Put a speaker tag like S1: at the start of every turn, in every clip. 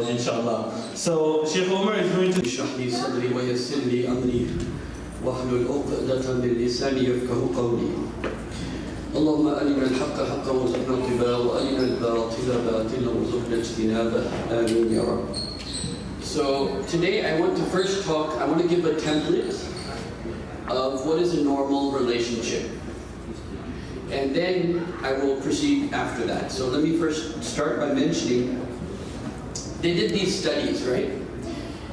S1: knowledge, inshallah. So Sheikh Omar is going to
S2: اشرح لي صدري ويسر لي أمري واحلل عقدة من لساني يفقهوا قولي. اللهم أرنا الحق حقا وارزقنا اتباعه وأرنا الباطل باطلا وارزقنا اجتنابه. آمين يا رب. So today I want to give a template of what is a normal relationship. And then I will proceed after that. So let me first start by mentioning, they did these studies, right?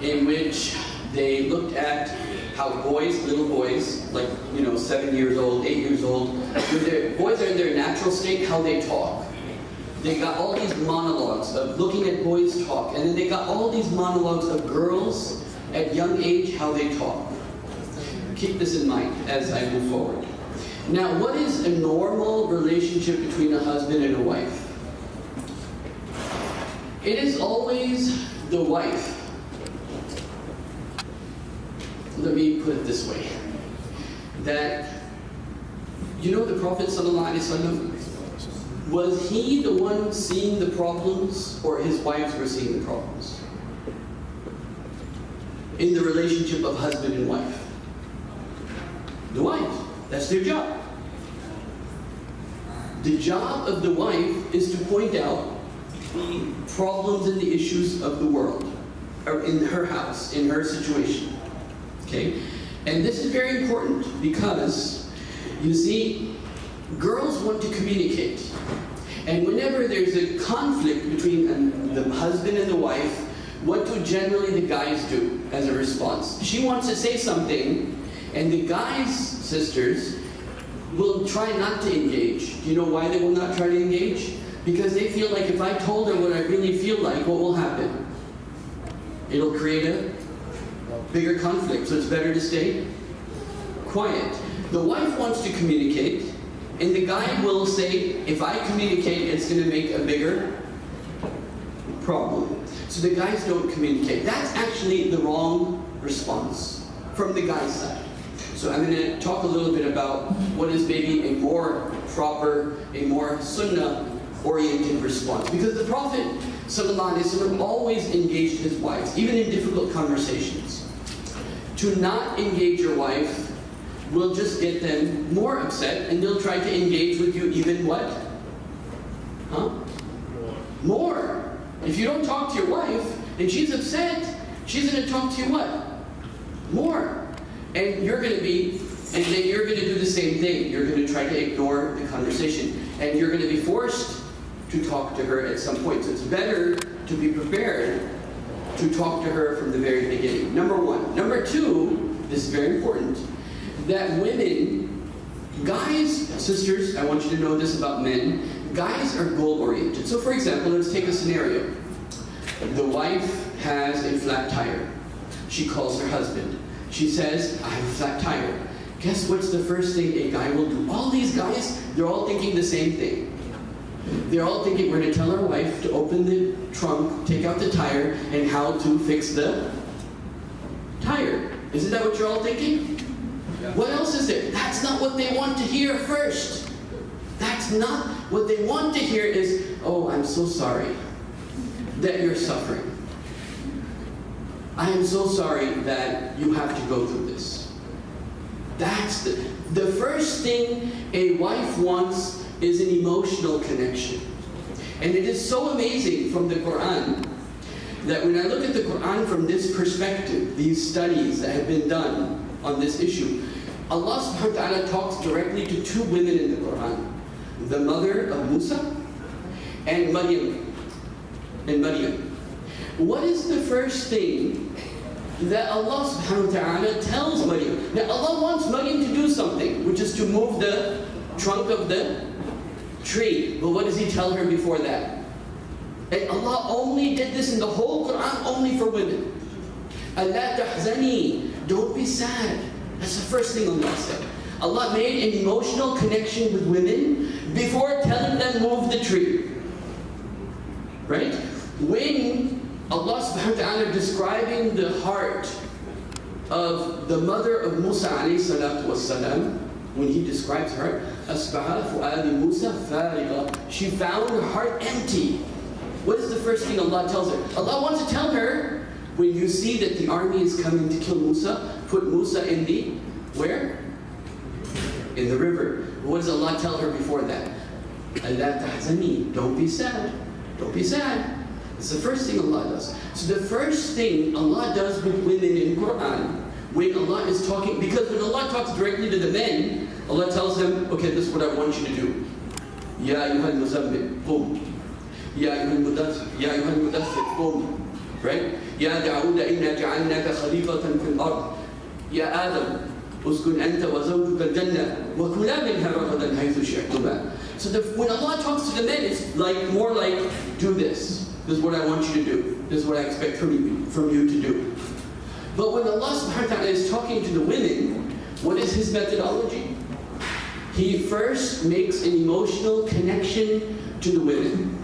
S2: In which they looked at how little boys, like 7 years old, 8 years old, when boys are in their natural state, how they talk. They got all these monologues of looking at boys talk, and then they got all these monologues of girls at young age, how they talk. Keep this in mind as I move forward. Now, what is a normal relationship between a husband and a wife? It is always the wife. Let me put it this way. That, the Prophet ﷺ, was he the one seeing the problems, or his wives were seeing the problems? In the relationship of husband and wife. The wife. That's their job. The job of the wife is to point out the problems and the issues of the world, or in her house, in her situation. Okay? And this is very important because, you see, girls want to communicate. And whenever there's a conflict between the husband and the wife, what do generally the guys do as a response? She wants to say something, and the guys, sisters, will try not to engage. Do you know why they will not try to engage? Because they feel like if I told her what I really feel like, what will happen? It'll create a bigger conflict, so it's better to stay quiet. The wife wants to communicate, and the guy will say, if I communicate, it's going to make a bigger problem. So the guys don't communicate. That's actually the wrong response from the guy's side. So I'm going to talk a little bit about what is maybe a more proper, a more sunnah-oriented response. Because the Prophet ﷺ always engaged his wives, even in difficult conversations. To not engage your wife will just get them more upset, and they'll try to engage with you even what? More. If you don't talk to your wife, and she's upset, she's going to talk to you what? More. And you're going to do the same thing. You're going to try to ignore the conversation. And you're going to be forced to talk to her at some point. So it's better to be prepared to talk to her from the very beginning. Number one. Number two, this is very important, that women, guys, sisters, I want you to know this about men, guys are goal-oriented. So for example, let's take a scenario. The wife has a flat tire. She calls her husband. She says, I have a flat tire. Guess what's the first thing a guy will do? All these guys, they're all thinking the same thing. They're all thinking, we're going to tell our wife to open the trunk, take out the tire, and how to fix the tire. Isn't that what you're all thinking? Yeah. What else is there? That's not what they want to hear first. That's not what they want to hear is, oh, I'm so sorry that you're suffering. I am so sorry that you have to go through this. That's the first thing a wife wants is an emotional connection. And it is so amazing from the Quran that when I look at the Quran from this perspective, these studies that have been done on this issue, Allah subhanahu wa ta'ala talks directly to two women in the Quran. The mother of Musa and Maryam. What is the first thing that Allah subhanahu wa ta'ala tells Maryam? Now Allah wants Maryam to do something, which is to move the trunk of the tree. But what does He tell her before that? And Allah only did this in the whole Quran, only for women. Allah tahzani, don't be sad. That's the first thing Allah said. Allah made an emotional connection with women before telling them move the tree. Right? When Allah subhanahu wa ta'ala describing the heart of the mother of Musa alayhi salatu wassalam, when He describes her, أَصْبَحَ فُؤَادِ مُوسَى فَارِغًا, she found her heart empty. What is the first thing Allah tells her? Allah wants to tell her, when you see that the army is coming to kill Musa, put Musa in the, where? In the river. What does Allah tell her before that? Allah tahzani, don't be sad. Don't be sad. It's the first thing Allah does. So the first thing Allah does with women in Quran, when Allah is talking, because when Allah talks directly to the men, Allah tells them, okay, this is what I want you to do. Ya ayyuhal muzammil, qum. Ya ayyuhal mudaththir, qum. Right? Ya Da'uda inna ja'alnaka khalifatan fil ard. Ya Adam, uskun anta wa zawjuka al-jannah wa kula minha ragadan haythu shi'tuma. So when Allah talks to the men, it's like more like, do this. This is what I want you to do. This is what I expect from you to do. But when Allah subhanahu wa ta'ala is talking to the women, what is His methodology? He first makes an emotional connection to the women.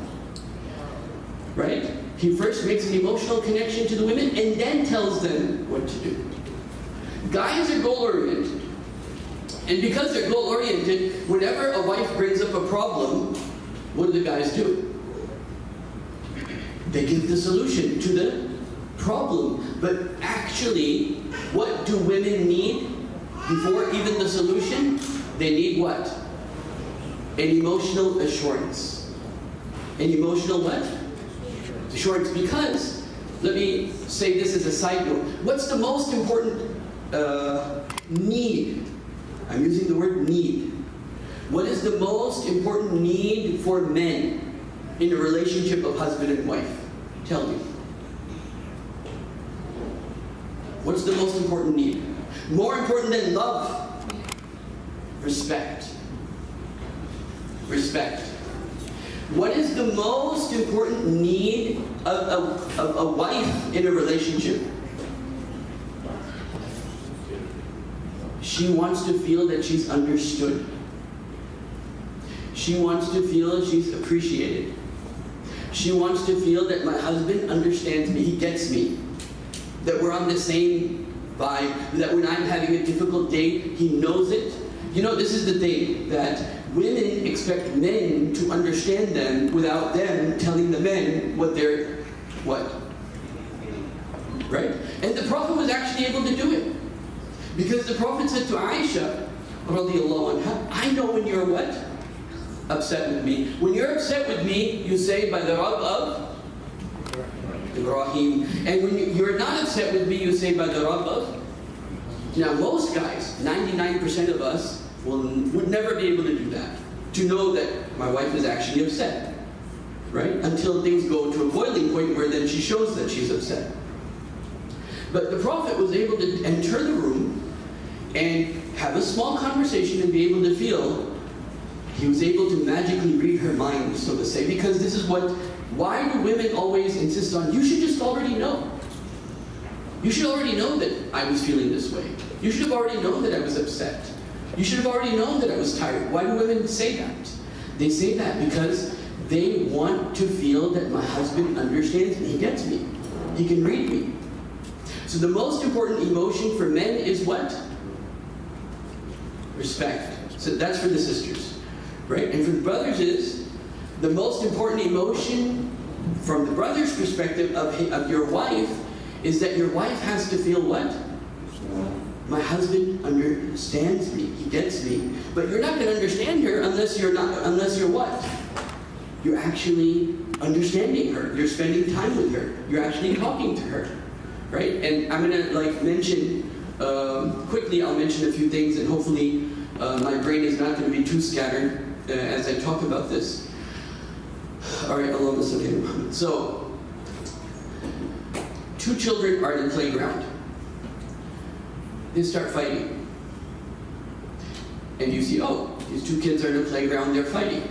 S2: Right? He first makes an emotional connection to the women and then tells them what to do. Guys are goal-oriented. And because they're goal-oriented, whenever a wife brings up a problem, what do the guys do? They give the solution to the problem. But actually, what do women need before even the solution? They need what? An emotional assurance. An emotional what? Assurance. Because, let me say this as a side note, what's the most important need? I'm using the word need. What is the most important need for men in a relationship of husband and wife? Tell me. What's the most important need? More important than love? Respect. Respect. What is the most important need of a wife in a relationship? She wants to feel that she's understood. She wants to feel she's appreciated. She wants to feel that my husband understands me, he gets me. That we're on the same vibe, that when I'm having a difficult day, he knows it. You know, this is the thing, that women expect men to understand them without them telling the men what they're, what? Right? And the Prophet was actually able to do it. Because the Prophet said to Aisha, radiallahu anha, I know when you're what? Upset with me. When you're upset with me, you say, by the Rabb of Ibrahim. And when you're not upset with me, you say, by the Rabb of. Now most guys, 99% of us, would never be able to do that. To know that my wife is actually upset. Right? Until things go to a boiling point where then she shows that she's upset. But the Prophet was able to enter the room and have a small conversation and be able to feel, he was able to magically read her mind, so to say, because this is what, why do women always insist on, you should just already know. You should already know that I was feeling this way. You should have already known that I was upset. You should have already known that I was tired. Why do women say that? They say that because they want to feel that my husband understands me, he gets me, he can read me. So the most important emotion for men is what? Respect. So that's for the sisters, right? And for the brothers is, the most important emotion from the brother's perspective of your wife is that your wife has to feel what? My husband understands me, he gets me. But you're not going to understand her unless you're what? You're actually understanding her. You're spending time with her. You're actually talking to her. Right? And I'm going to mention, quickly I'll mention a few things, and hopefully my brain is not going to be too scattered as I talk about this. Alright, Allahumma salli ala Muhammad. So, two children are in the playground. They start fighting. And you see, oh, these two kids are in the playground, they're fighting.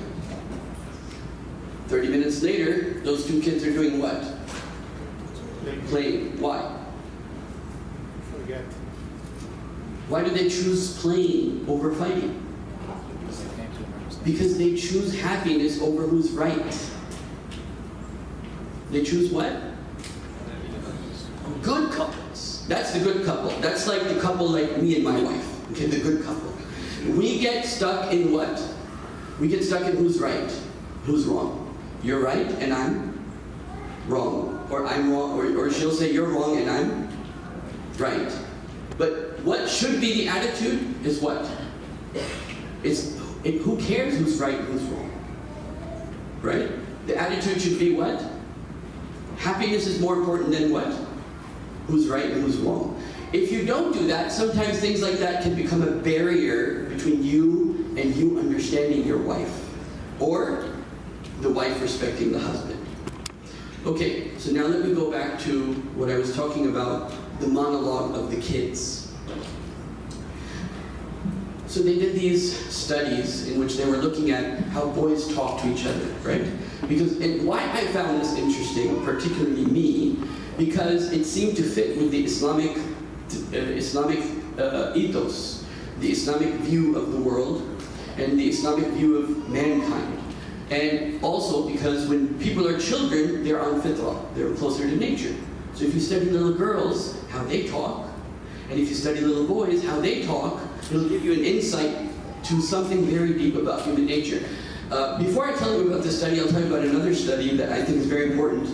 S2: 30 minutes later, those two kids are doing what? Playing. Why?
S3: Forget.
S2: Why do they choose playing over fighting? Because they choose happiness over who's right. They choose what? Good couples. That's the good couple. That's like the couple like me and my wife. Okay, the good couple. We get stuck in what? We get stuck in who's right, who's wrong. You're right and I'm wrong, or I'm wrong, or she'll say you're wrong and I'm right. But what should be the attitude is what? Who cares who's right and who's wrong? Right? The attitude should be what? Happiness is more important than what? Who's right and who's wrong. If you don't do that, sometimes things like that can become a barrier between you and you understanding your wife, or the wife respecting the husband. Okay, so now let me go back to what I was talking about, the monologue of the kids. So they did these studies in which they were looking at how boys talk to each other, right? And why I found this interesting, particularly me, because it seemed to fit with the Islamic ethos, the Islamic view of the world, and the Islamic view of mankind. And also because when people are children, they're on fitrah, they're closer to nature. So if you study little girls, how they talk, and if you study little boys, how they talk, it'll give you an insight to something very deep about human nature. Before I tell you about this study, I'll tell you about another study that I think is very important.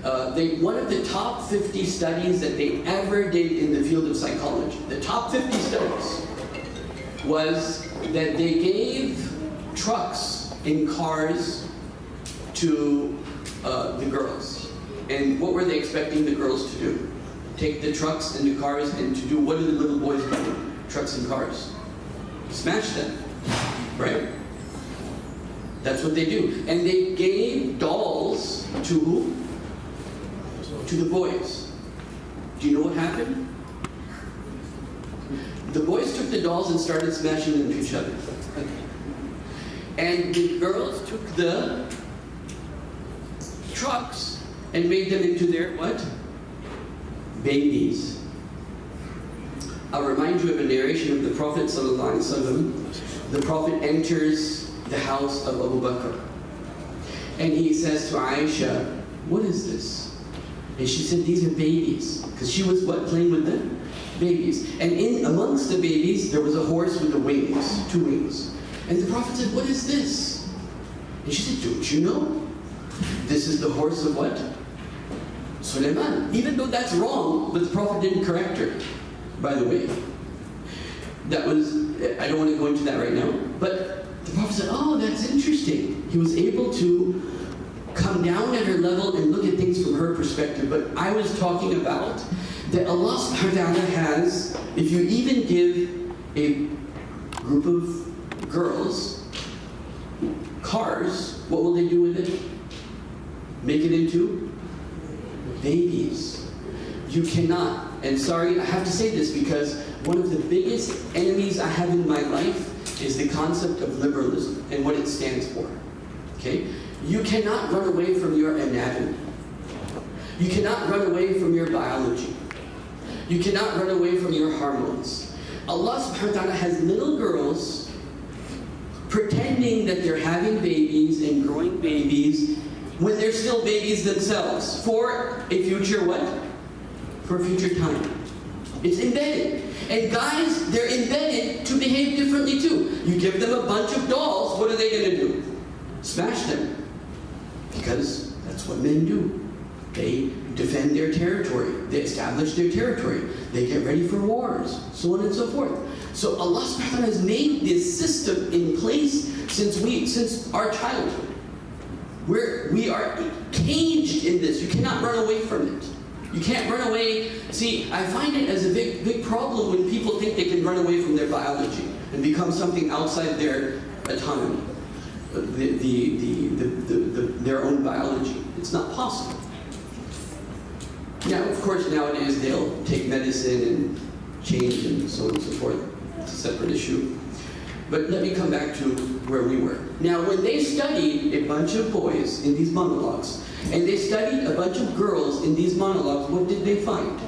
S2: One of the top 50 studies that they ever did in the field of psychology, the top 50 studies, was that they gave trucks in cars to the girls. And what were they expecting the girls to do? Take the trucks and the cars and to do, what do the little boys do? Trucks and cars. Smash them, right? That's what they do. And they gave dolls to who? To the boys. Do you know what happened? The boys took the dolls and started smashing them to each other. And the girls took the trucks and made them into their what? Babies. I'll remind you of a narration of the Prophet ﷺ. The Prophet enters the house of Abu Bakr. And he says to Aisha, what is this? And she said, these are babies. Because she was what? Playing with the babies. And in amongst the babies, there was a horse with the wings, 2 wings. And the Prophet said, what is this? And she said, don't you know? This is the horse of what? Sulaiman. Even though that's wrong, but the Prophet didn't correct her, by the way. That was, I don't want to go into that right now. But the Prophet said, oh, that's interesting. He was able to come down at her level and look at things from her perspective. But I was talking about that Allah subhanahu wa ta'ala has, if you even give a group of girls cars, what will they do with it? Make it into babies. You cannot, and sorry, I have to say this because one of the biggest enemies I have in my life is the concept of liberalism and what it stands for. Okay? You cannot run away from your anatomy. You cannot run away from your biology. You cannot run away from your hormones. Allah subhanahu wa ta'ala has little girls pretending that they're having babies and growing babies when they're still babies themselves for a future what? For a future time. It's embedded. And guys, they're embedded to behave differently too. You give them a bunch of dolls, what are they going to do? Smash them. Because that's what men do. They defend their territory. They establish their territory. They get ready for wars, so on and so forth. So Allah subhanahu wa ta'ala has made this system in place since our childhood. We are caged in this. You cannot run away from it. You can't run away. See, I find it as a big problem when people think they can run away from their biology and become something outside their autonomy, their own biology. It's not possible. Now, of course, nowadays they'll take medicine and change and so on and so forth. It's a separate issue. But let me come back to where we were. Now, when they studied a bunch of boys in these monologues, and they studied a bunch of girls in these monologues, what did they find?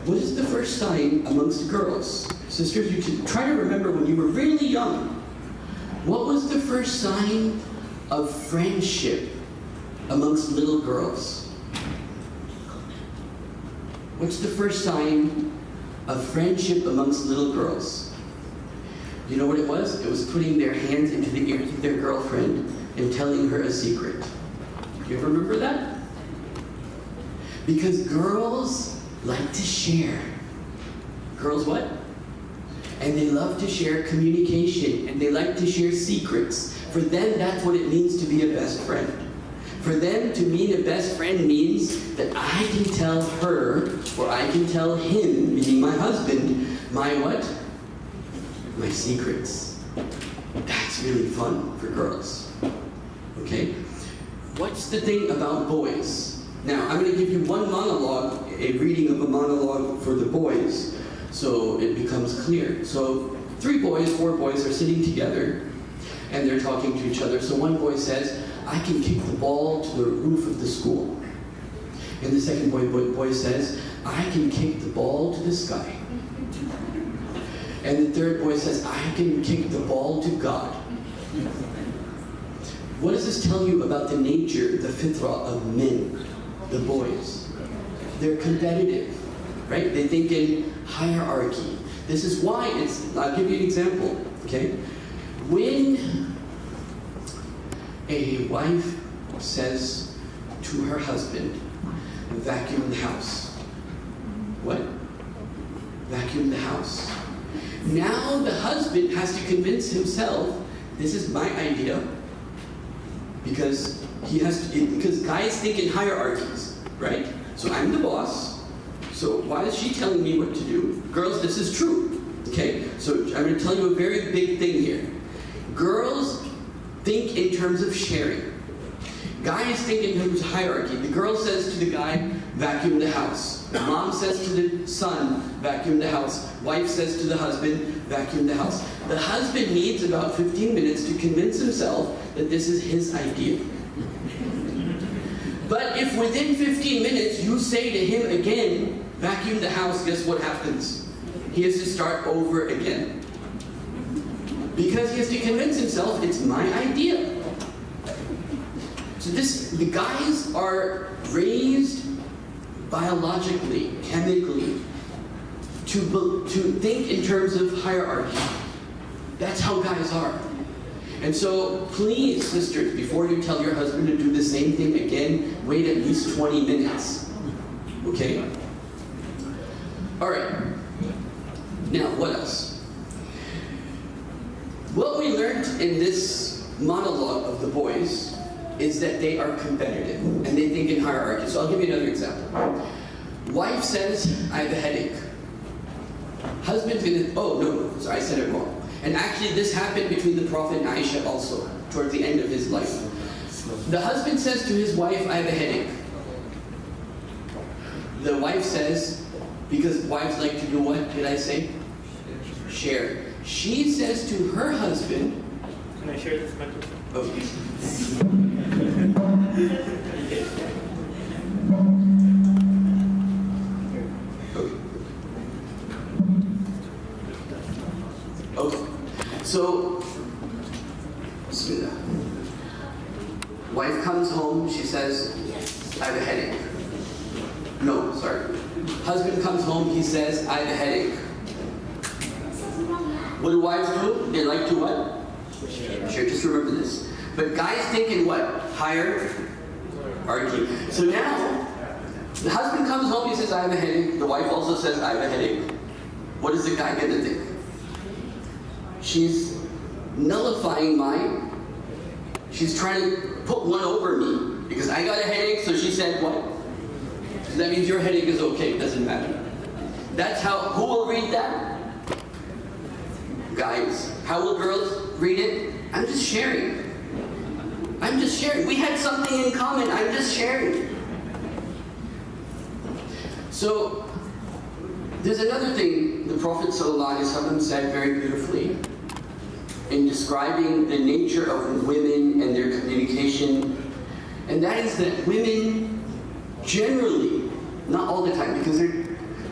S2: What is the first sign amongst girls? Sisters, you should try to remember when you were really young. What was the first sign of friendship amongst little girls? What's the first sign of friendship amongst little girls? You know what it was? It was putting their hands into the ears of their girlfriend and telling her a secret. You ever remember that? Because girls like to share. Girls what? And they love to share communication, and they like to share secrets. For them, that's what it means to be a best friend. For them, to mean a best friend means that I can tell her, or I can tell him, meaning my husband, my what? My secrets. That's really fun for girls. Okay? What's the thing about boys? Now, I'm going to give you one monologue, a reading of a monologue for the boys, so it becomes clear. So, 4 boys are sitting together, and they're talking to each other. So one boy says, I can kick the ball to the roof of the school. And the second boy says, I can kick the ball to the sky. And the third boy says, I can kick the ball to God. What does this tell you about the nature, the fitrah of men, the boys? They're competitive, right? They think in hierarchy. This is why I'll give you an example, okay? When a wife says to her husband, vacuum the house. What? Vacuum the house. Now the husband has to convince himself, this is my idea, because because guys think in hierarchies, right? So I'm the boss, so why is she telling me what to do? Girls, this is true, okay? So I'm going to tell you a very big thing here. Girls think in terms of sharing. Guys think in terms of hierarchy. The girl says to the guy, vacuum the house. Mom says to the son, vacuum the house. Wife says to the husband, vacuum the house. The husband needs about 15 minutes to convince himself that this is his idea. But if within 15 minutes you say to him again, vacuum the house, guess what happens? He has to start over again. Because he has to convince himself it's my idea. So the guys are raised biologically, chemically, to think in terms of hierarchy. That's how guys are. And so, please, sisters, before you tell your husband to do the same thing again, wait at least 20 minutes. Okay? Alright. Now, what else? What we learned in this monologue of the boys is that they are competitive, and they think in hierarchy. So I'll give you another example. Wife says, I have a headache. Husband's gonna, oh no, sorry, I said it wrong. And actually this happened between the Prophet and Aisha also, towards the end of his life. The husband says to his wife, I have a headache. The wife says, because wives like to do what, did I say? Share. She says to her husband,
S3: Can I share this microphone?
S2: okay. Okay. So, wife comes home, she says, I have a headache. No, sorry. Husband comes home, he says, I have a headache. What do wives do? They like to what? Share. Just remember this. But guys think in what? Hierarchy. So now, the husband comes home, he says, I have a headache. The wife also says, I have a headache. What is the guy going to think? She's nullifying mine. She's trying to put one over me. Because I got a headache, so she said what? So that means your headache is okay, it doesn't matter. That's how, who will read that? Guys. How will girls read it? I'm just sharing. I'm just sharing. We had something in common, I'm just sharing. So, there's another thing the Prophet ﷺ said very beautifully in describing the nature of women and their communication, and that is that women generally, not all the time, because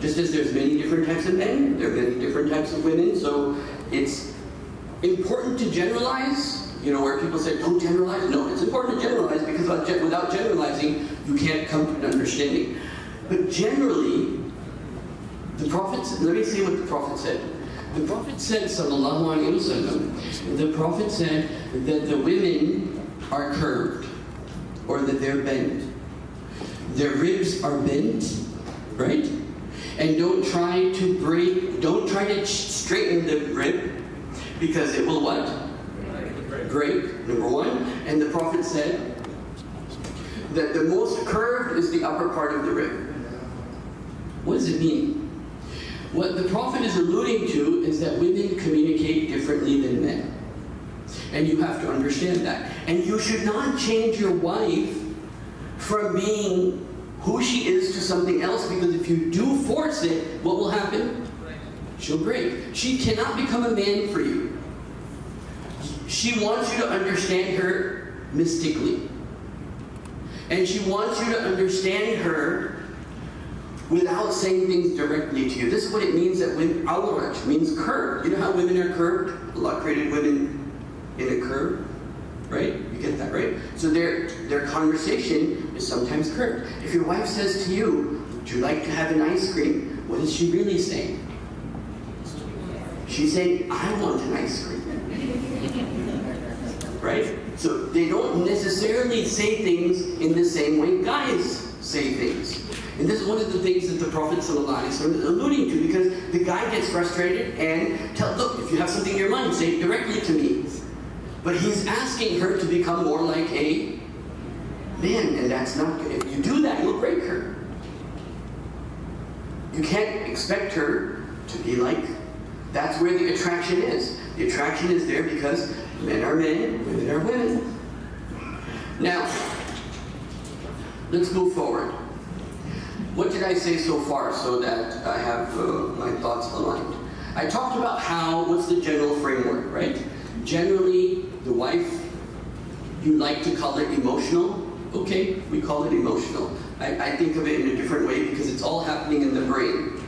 S2: just as there's many different types of men, there are many different types of women, so it's important to generalize, where people say, don't generalize. No, it's important to generalize because without generalizing, you can't come to an understanding. But generally, the Prophet, let me see what the Prophet said. The Prophet said, sallallahu alayhi wasallam, the Prophet said that the women are curved, or that they're bent. their ribs are bent, right? And don't try to straighten the rib, because it will what? Break, number one. And the Prophet said that the most curved is the upper part of the rib. What does it mean? What the Prophet is alluding to is that women communicate differently than men. And you have to understand that. And you should not change your wife from being who she is to something else, because if you do force it, what will happen? She'll break. She cannot become a man for you. She wants you to understand her mystically. And she wants you to understand her without saying things directly to you. This is what it means that when awraj means curved. You know how women are curved? Allah created women in a curve, right? You get that, right? So their conversation is sometimes curved. If your wife says to you, "Would you like to have an ice cream?" What is she really saying? She's saying, "I want an ice cream." Right? So they don't necessarily say things in the same way guys say things. And this is one of the things that the Prophet ﷺ is alluding to, because the guy gets frustrated and look, if you have something in your mind, say it directly to me. But he's asking her to become more like a man, and that's not good. If you do that, you'll break her. You can't expect her to be like, that's where the attraction is. The attraction is there because men are men, women are women. Now, let's move forward. What did I say so far so that I have my thoughts aligned? I talked about what's the general framework, right? Generally, the wife, you like to call it emotional. Okay, we call it emotional. I think of it in a different way because it's all happening in the brain.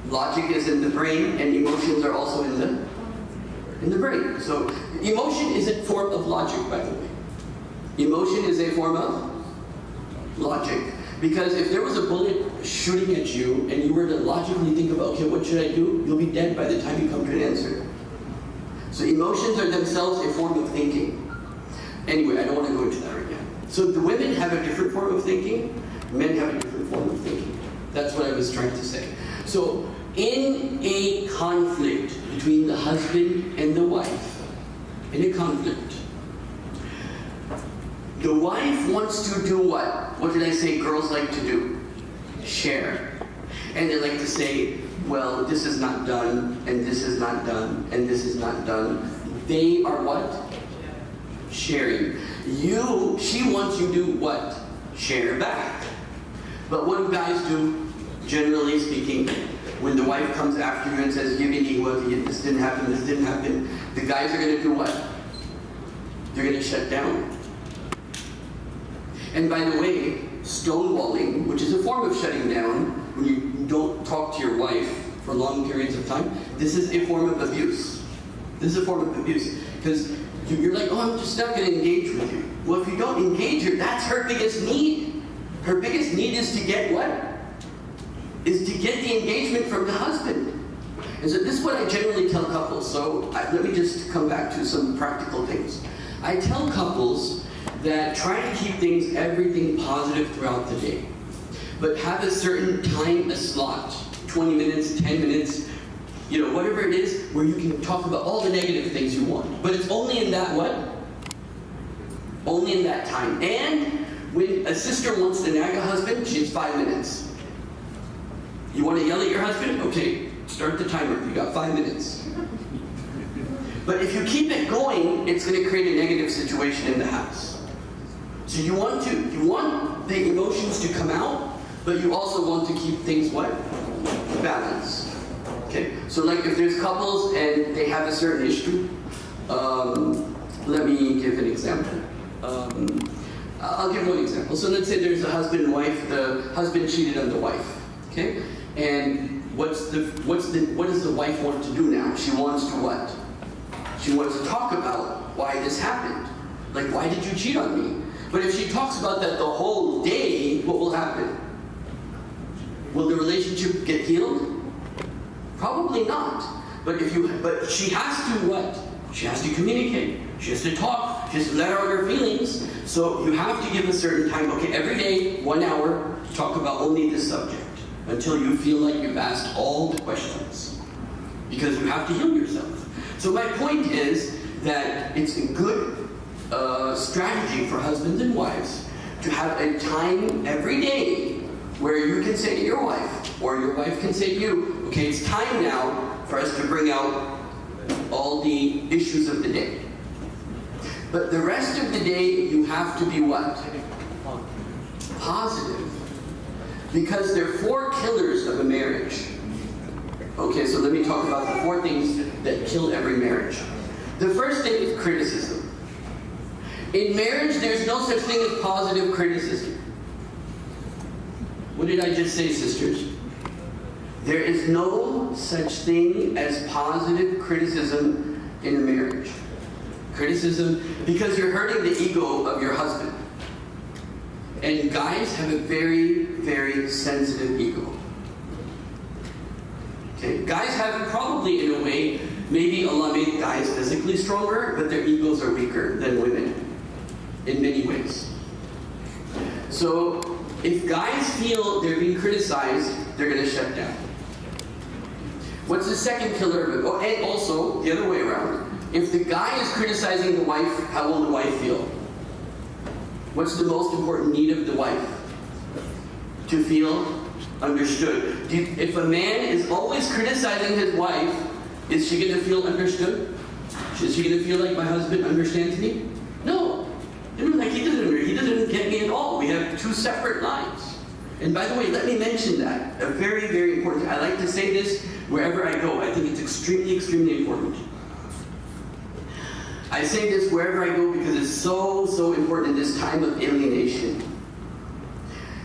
S2: Logic is in the brain, and emotions are also in the brain. So emotion is a form of logic, by the way. Emotion is a form of logic. Because if there was a bullet shooting at you and you were to logically think about, okay, what should I do? You'll be dead by the time you come to an answer. So emotions are themselves a form of thinking. Anyway, I don't want to go into that right now. So the women have a different form of thinking, men have a different form of thinking. That's what I was trying to say. So in a conflict between the husband and the wife, in a conflict, the wife wants to do what? What did I say girls like to do? Share. And they like to say, well, this is not done, and this is not done, and this is not done. They are what? Sharing. She wants you to do what? Share back. But what do guys do, generally speaking, when the wife comes after you and says, this didn't happen, the guys are going to do what? They're going to shut down. And by the way, stonewalling, which is a form of shutting down, when you don't talk to your wife for long periods of time, this is a form of abuse. This is a form of abuse. Because you're like, oh, I'm just not going to engage with you. Well, if you don't engage her, that's her biggest need. Her biggest need is to get what? Is to get the engagement from the husband. And so this is what I generally tell couples. So let me just come back to some practical things. I tell couples that try to keep everything positive throughout the day. But have a certain time, a slot, 20 minutes, 10 minutes, whatever it is, where you can talk about all the negative things you want. But it's only in that what? Only in that time. And when a sister wants to nag a husband, she has 5 minutes. You want to yell at your husband? Okay, start the timer. You got 5 minutes. But if you keep it going, it's going to create a negative situation in the house. So you want the emotions to come out, but you also want to keep things what? Balanced. Okay. So like if there's couples and they have a certain issue, let me give an example. I'll give one example. So let's say there's a husband and wife. The husband cheated on the wife. Okay. And what does the wife want to do now? She wants to what? She wants to talk about why this happened. Like, why did you cheat on me? But if she talks about that the whole day, what will happen? Will the relationship get healed? Probably not. But she has to what? She has to communicate. She has to talk. just let out her feelings. So you have to give a certain time. Okay, every day, 1 hour, talk about only this subject until you feel like you've asked all the questions. Because you have to heal yourself. So my point is that it's a good strategy for husbands and wives to have a time every day where you can say to your wife, or your wife can say to you, okay, it's time now for us to bring out all the issues of the day. But the rest of the day, you have to be what? Positive. Because there are 4 killers of a marriage. Okay, so let me talk about the 4 things that kill every marriage. The first thing is criticism. In marriage, there's no such thing as positive criticism. What did I just say, sisters? There is no such thing as positive criticism in a marriage. Criticism, because you're hurting the ego of your husband. And guys have a very, very sensitive ego. Okay? Guys have it probably in a way, maybe Allah made guys physically stronger, but their egos are weaker than women in many ways. So if guys feel they're being criticized, they're going to shut down. What's the second killer of it? Oh, and also, the other way around. If the guy is criticizing the wife, how will the wife feel? What's the most important need of the wife? To feel understood. If a man is always criticizing his wife, is she going to feel understood? Is she going to feel like my husband understands me? No. Like he doesn't get me at all. We have 2 separate lives. And by the way, let me mention that. A very, very important. I like to say this wherever I go. I think it's extremely, extremely important. I say this wherever I go because it's so, so important in this time of alienation.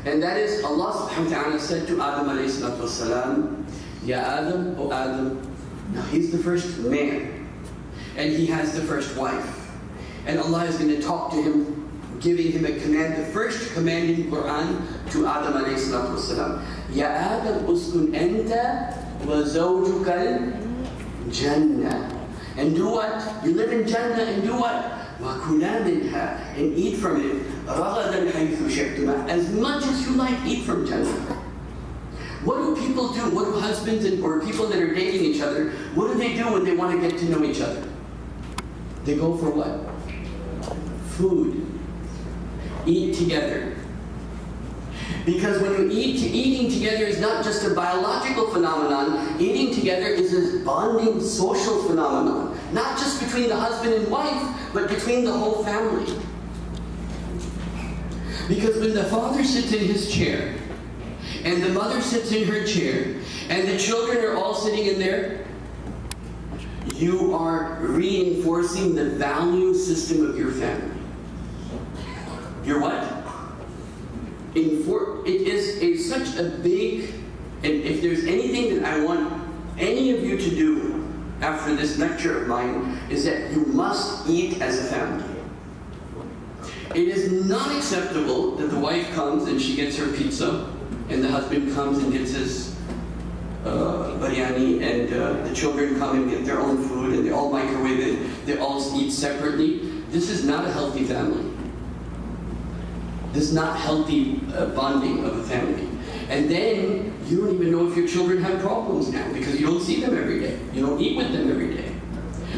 S2: And that is, Allah subhanahu wa ta'ala said to Adam alayhi salatu wasalam, Ya Adam, O Adam. Now he's the first man. And he has the first wife. And Allah is going to talk to him, giving him a command, the first command in Quran to Adam alayhi salatu wasalam. Ya Adam uskun anta wa zawjuka al-jannah. And do what? You live in Jannah and do what? وَكُلَا مِنْهَا. And eat from it. رَغَدًا حَيْثُ شِئْتُمَا. As much as you like, eat from Jannah. What do people do? What do husbands or people that are dating each other, what do they do when they want to get to know each other? They go for what? Food. Eat together. Because when you eat, eating together is not just a biological phenomenon. Eating together is a bonding social phenomenon. Not just between the husband and wife, but between the whole family. Because when the father sits in his chair, and the mother sits in her chair, and the children are all sitting in there, you are reinforcing the value system of your family. You're what? It is such a big, and if there's anything that I want any of you to do after this lecture of mine, is that you must eat as a family. It is not acceptable that the wife comes and she gets her pizza, and the husband comes and gets his biryani, and the children come and get their own food, and they all microwave it, they all eat separately. This is not a healthy family. This is not healthy bonding of a family. And then you don't even know if your children have problems now because you don't see them every day. You don't eat with them every day.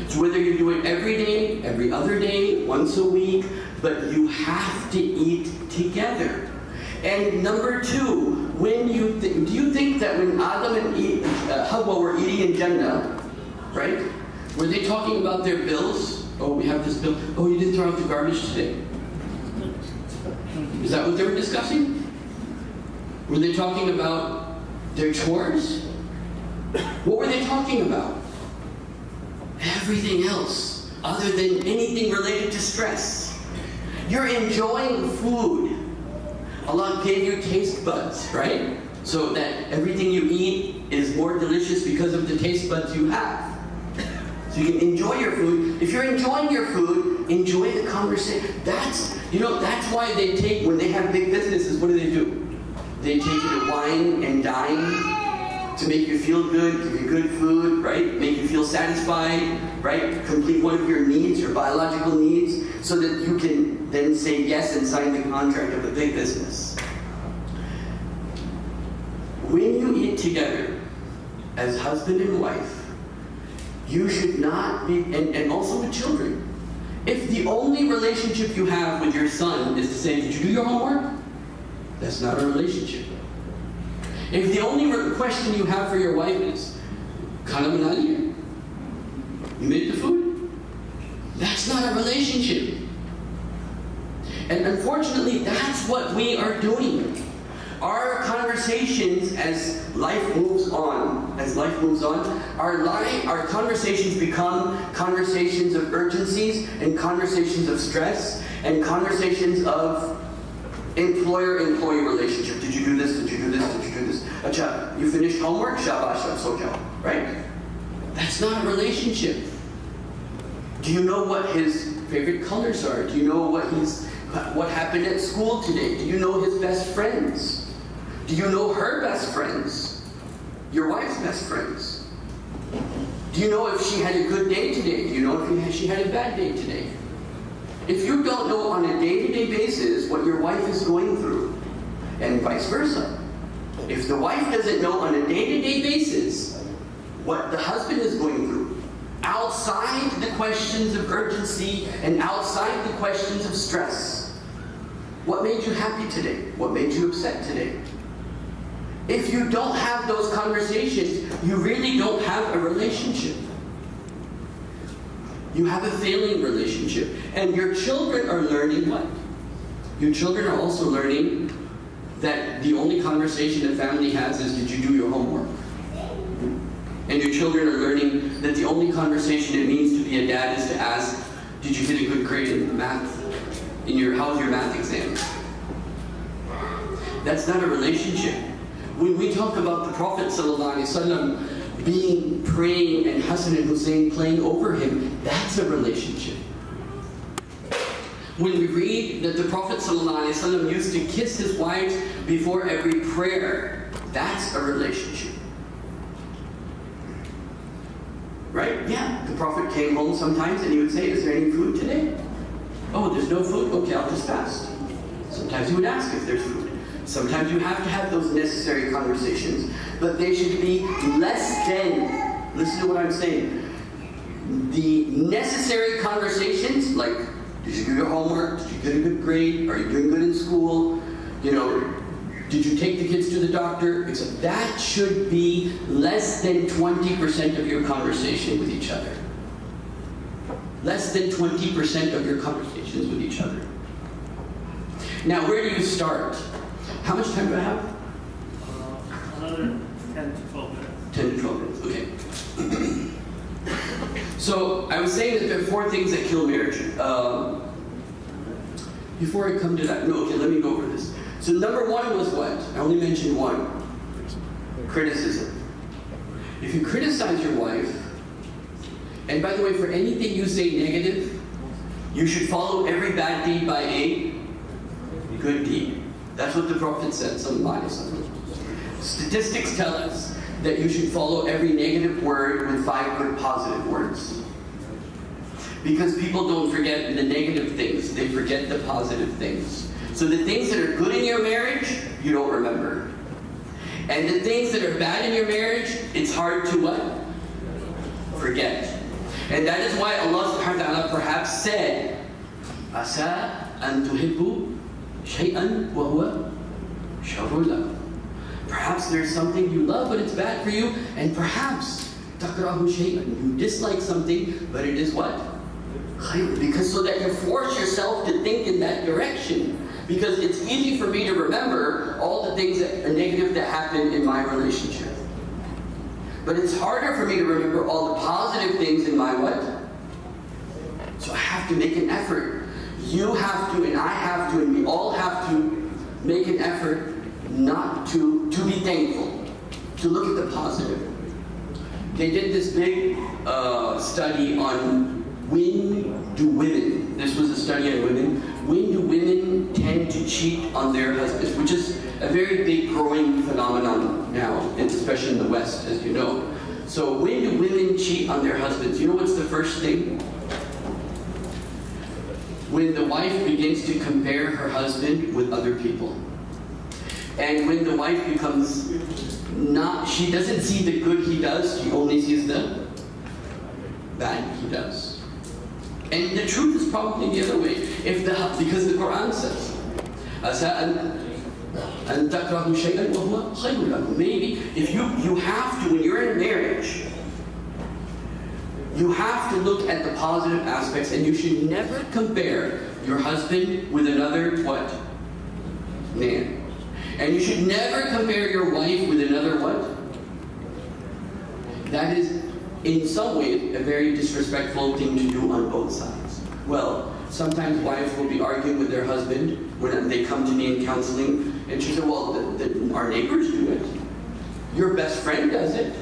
S2: So whether you do it every day, every other day, once a week, but you have to eat together. And number 2, when do you think that when Adam and Hawa were eating in Jannah, right? Were they talking about their bills? Oh, we have this bill. Oh, you didn't throw out the garbage today. Is that what they were discussing? Were they talking about their chores? What were they talking about? Everything else, other than anything related to stress. You're enjoying food. Allah gave you taste buds, right? So that everything you eat is more delicious because of the taste buds you have. So you can enjoy your food. If you're enjoying your food, enjoy the conversation. That's why they take, when they have big businesses, what do? They take you to wine and dine to make you feel good, give you good food, right? Make you feel satisfied, right? Complete one of your needs, your biological needs. so that you can then say yes and sign the contract of a big business. When you eat together as husband and wife, you should not be, and also with children, if the only relationship you have with your son is to say, did you do your homework? That's not a relationship. If the only question you have for your wife is, "Khana bana liya? You made the food?" That's not a relationship. And unfortunately, that's what we are doing. Our conversations as life moves on, our conversations become conversations of urgencies and conversations of stress and conversations of employer-employee relationship. Did you do this? Did you do this? Did you do this? Acha, you finished homework? Shabash, ab so jao. Right? That's not a relationship. Do you know what his favorite colors are? Do you know what happened at school today? Do you know his best friends? Do you know her best friends? Your wife's best friends? Do you know if she had a good day today? Do you know if she had a bad day today? If you don't know on a day-to-day basis what your wife is going through, and vice versa, if the wife doesn't know on a day-to-day basis what the husband is going through, outside the questions of urgency and outside the questions of stress, what made you happy today? What made you upset today? If you don't have those conversations, you really don't have a relationship. You have a failing relationship. And your children are learning what? Your children are also learning that the only conversation a family has is, did you do your homework? And your children are learning that the only conversation it means to be a dad is to ask, did you get a good grade in math? How's your math exam? That's not a relationship. When we talk about the Prophet ﷺ praying and Hassan and Hussein playing over him, that's a relationship. When we read that the Prophet ﷺ used to kiss his wives before every prayer, that's a relationship. Right? Yeah, the Prophet came home sometimes and he would say, is there any food today? Oh, there's no food? Okay, I'll just fast. Sometimes he would ask if there's food. Sometimes you have to have those necessary conversations, but they should be less than, listen to what I'm saying, the necessary conversations, like, did you do your homework? Did you get a good grade? Are you doing good in school? You know, did you take the kids to the doctor? That should be less than 20% of your conversation with each other. Less than 20% of your conversations with each other. Now, where do you start? How much time do I have?
S3: Another 10 to 12 minutes. 10
S2: to 12 minutes, okay. So, I was saying that there are 4 things that kill marriage. Before I come to that, no, okay, let me go over this. So number 1 was what? I only mentioned 1. Criticism. If you criticize your wife, and by the way, for anything you say negative, you should follow every bad deed by a good deed. That's what the Prophet said, sallallahu alaihi wasallam. Statistics tell us that you should follow every negative word with 5 good positive words. Because people don't forget the negative things, they forget the positive things. So the things that are good in your marriage, you don't remember. And the things that are bad in your marriage, it's hard to what? Forget. And that is why Allah subhanahu wa ta'ala perhaps said, Asa an tuhibbu shay'an wa huwa sharrun lakum. Perhaps there's something you love, but it's bad for you. And perhaps takrahu shay'an, you dislike something, but it is what? Khayr. Because so that you force yourself to think in that direction. Because it's easy for me to remember all the things that are negative that happened in my relationship. But it's harder for me to remember all the positive things in my what? So I have to make an effort. You have to, and I have to, and we all have to make an effort not to be thankful, to look at the positive. They did this big study on when do women, this was a study on women, when do women tend to cheat on their husbands, which is a very big growing phenomenon now, especially in the West, as you know. So when do women cheat on their husbands? You know what's the first thing? when the wife begins to compare her husband with other people. And when the wife becomes she doesn't see the good he does, she only sees the bad he does. And the truth is probably the other way. Because the Quran says, maybe if you have to, when you're in marriage, you have to look at the positive aspects, and you should never compare your husband with another what? Man. And you should never compare your wife with another what? That is, in some ways, a very disrespectful thing to do on both sides. Well, sometimes wives will be arguing with their husband when they come to me in counseling, and she said, well, our neighbors do it. Your best friend does it.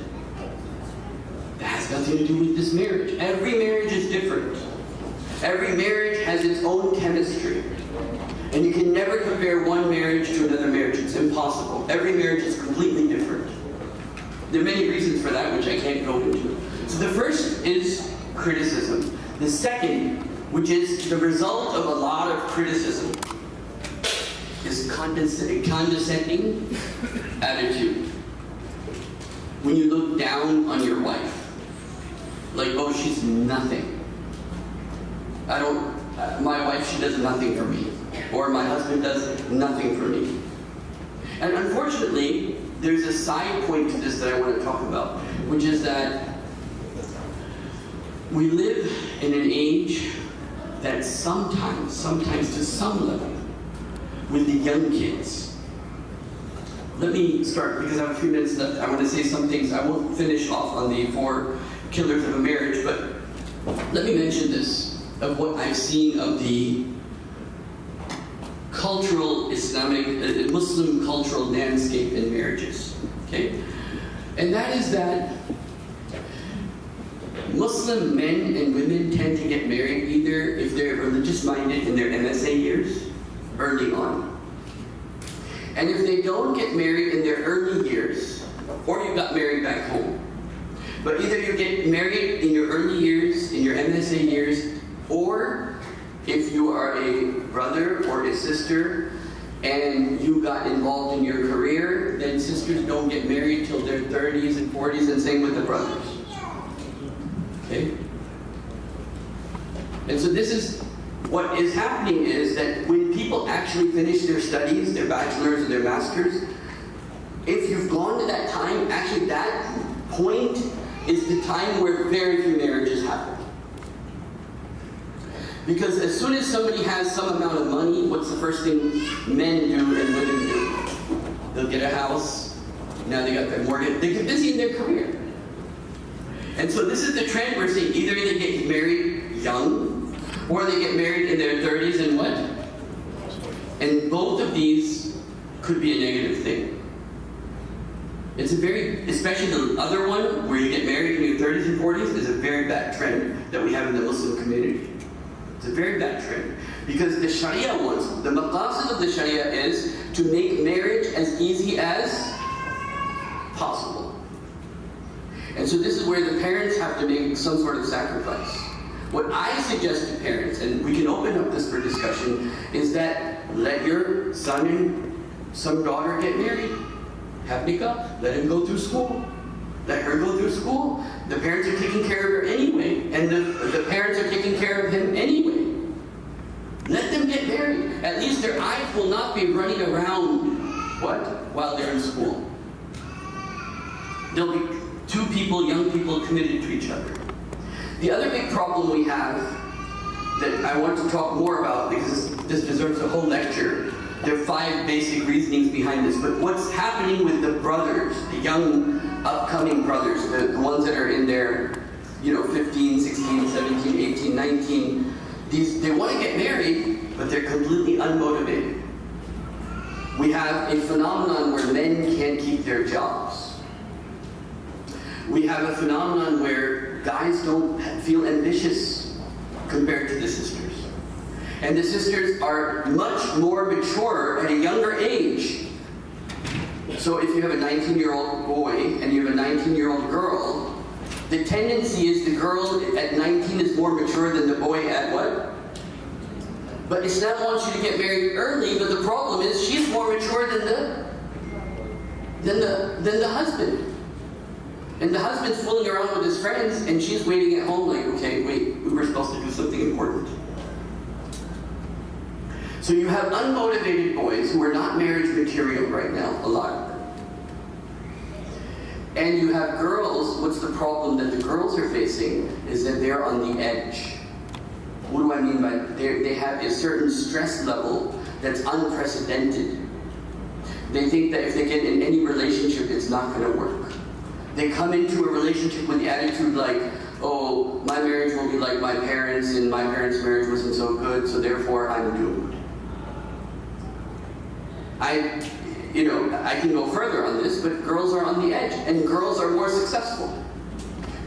S2: That has nothing to do with this marriage. Every marriage is different. Every marriage has its own chemistry. And you can never compare one marriage to another marriage. It's impossible. Every marriage is completely different. There are many reasons for that, which I can't go into. So the first is criticism. The second, which is the result of a lot of criticism, is condescending attitude. When you look down on your wife, like, oh, she's nothing. My wife, she does nothing for me. Or my husband does nothing for me. And unfortunately, there's a side point to this that I want to talk about, which is that we live in an age that sometimes to some level, with the young kids. Let me start, because I have a few minutes left. I want to say some things. I won't finish off on the 4 killers of a marriage, but let me mention this, of what I've seen of the cultural Islamic, Muslim cultural landscape in marriages, okay? And that is that Muslim men and women tend to get married either if they're religious-minded in their MSA years, early on. And if they don't get married in their early years, or you got married back home. But either you get married in your early years, in your MSA years, or if you are a brother or a sister and you got involved in your career, then sisters don't get married till their 30s and 40s, and same with the brothers. Okay? And so this is, what is happening is that when people actually finish their studies, their bachelor's or their master's, if you've gone to that time, actually that point is the time where very few marriages happen. Because as soon as somebody has some amount of money, what's the first thing men do and women do? They'll get a house, now they got their mortgage, they get busy in their career. And so this is the trend we're seeing. Either they get married young, or they get married in their 30s and what? And both of these could be a negative thing. It's especially the other one, where you get married in your 30s and 40s, is a very bad trend that we have in the Muslim community. It's a very bad trend. Because the Sharia wants, the maqasid of the Sharia is to make marriage as easy as possible. And so this is where the parents have to make some sort of sacrifice. What I suggest to parents, and we can open up this for discussion, is that let your son and some daughter get married. Have nikah, let him go through school. Let her go through school. The parents are taking care of her anyway, and the parents are taking care of him anyway. Let them get married. At least their eyes will not be running around, what? While they're in school. There'll be two people, young people, committed to each other. The other big problem we have that I want to talk more about, because this deserves a whole lecture. There are 5 basic reasonings behind this, but what's happening with the brothers, the young upcoming brothers, the ones that are in their 15, 16, 17, 18, 19, they want to get married, but they're completely unmotivated. We have a phenomenon where men can't keep their jobs. We have a phenomenon where guys don't feel ambitious compared to the sisters. And the sisters are much more mature at a younger age. So if you have a 19-year-old boy and you have a 19-year-old girl, the tendency is the girl at 19 is more mature than the boy at what? But Islam wants you to get married early, but the problem is she's more mature than the husband. And the husband's fooling around with his friends, and she's waiting at home like, okay, wait, we were supposed to do something important. So you have unmotivated boys who are not marriage material right now, a lot of them. And you have girls, what's the problem that the girls are facing is that they're on the edge. What do I mean by they have a certain stress level that's unprecedented. They think that if they get in any relationship, it's not going to work. They come into a relationship with the attitude like, oh, my marriage will be like my parents, and my parents' marriage wasn't so good, so therefore I'm doomed. I can go further on this, but girls are on the edge, and girls are more successful.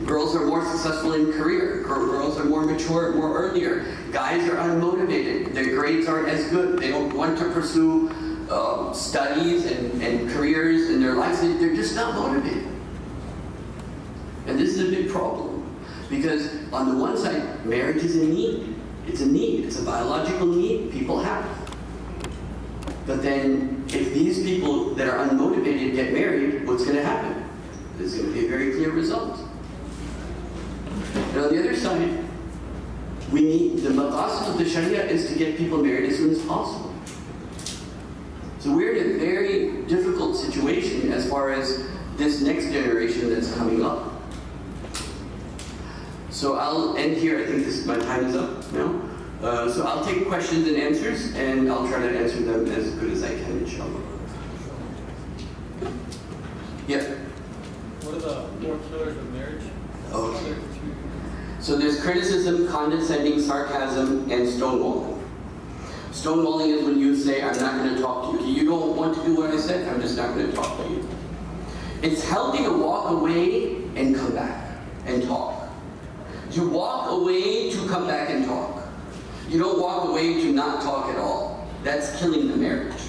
S2: Girls are more successful in career. Girls are more mature, more earlier. Guys are unmotivated. Their grades aren't as good. They don't want to pursue studies and careers in their lives. They're just not motivated. And this is a big problem. Because on the one side, marriage is a need. It's a need. It's a biological need people have. But then, if these people that are unmotivated get married, what's going to happen? There's going to be a very clear result. And on the other side, we need, the maqasid of the Sharia is to get people married as soon as possible. So we're in a very difficult situation as far as this next generation that's coming up. So I'll end here. I think my time is up now. So I'll take questions and answers, and I'll try to answer them as good as I can, inshallah. Yeah?
S4: What are the 4 killers of marriage?
S2: Okay. So there's criticism, condescending, sarcasm, and stonewalling. Stonewalling is when you say, I'm not going to talk to you. You don't want to do what I said, I'm just not going to talk to you. It's healthy to walk away and come back and talk. You walk away to come back and talk. You don't walk away to not talk at all. That's killing the marriage.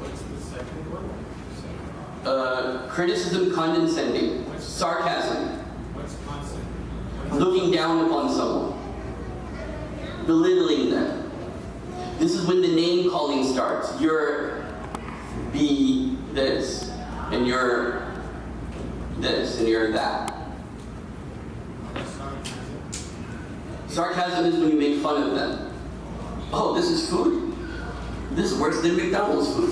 S4: What's the second one?
S2: Criticism, condescending, sarcasm,
S4: What's constant?
S2: looking down upon someone, belittling them. This is when the name calling starts. You're be this, and you're this, and you're that. Sarcasm is when you make fun of them. Oh, this is food? This is worse than McDonald's food.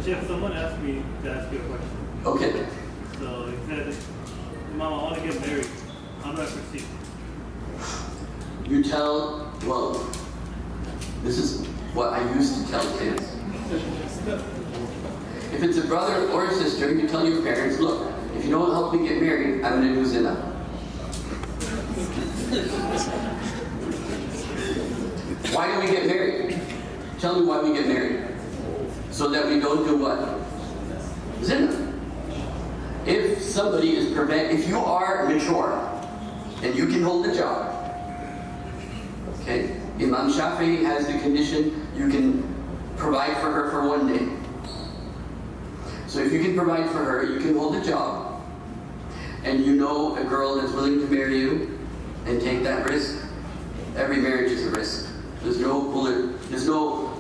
S3: Jeff, someone asked me to ask you a question.
S2: Okay.
S3: So he said, Mom, I want to get married. How do I proceed?
S2: You tell, well, this is what I used to tell kids. If it's a brother or a sister, you tell your parents, look, if you don't help me get married, I'm going to do zina. Why do we get married? Tell me why we get married. So that we don't do what? Zina. If somebody is if you are mature and you can hold a job, okay, Imam Shafi'i has the condition you can provide for her for 1 day. So if you can provide for her, you can hold a job, and you know a girl that's willing to marry you and take that risk. Every marriage is a risk. There's no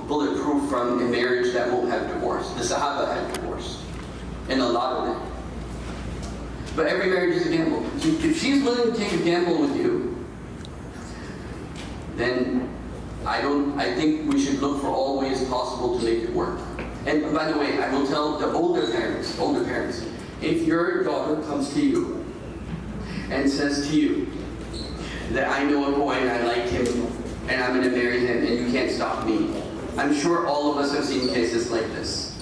S2: bulletproof from a marriage that won't have divorce. The Sahaba had divorce, and a lot of them. But every marriage is a gamble. If she's willing to take a gamble with you, then I think we should look for all ways possible to make it work. And by the way, I will tell the older parents, if your daughter comes to you and says to you that I know a boy and I like him and I'm going to marry him and you can't stop me, I'm sure all of us have seen cases like this,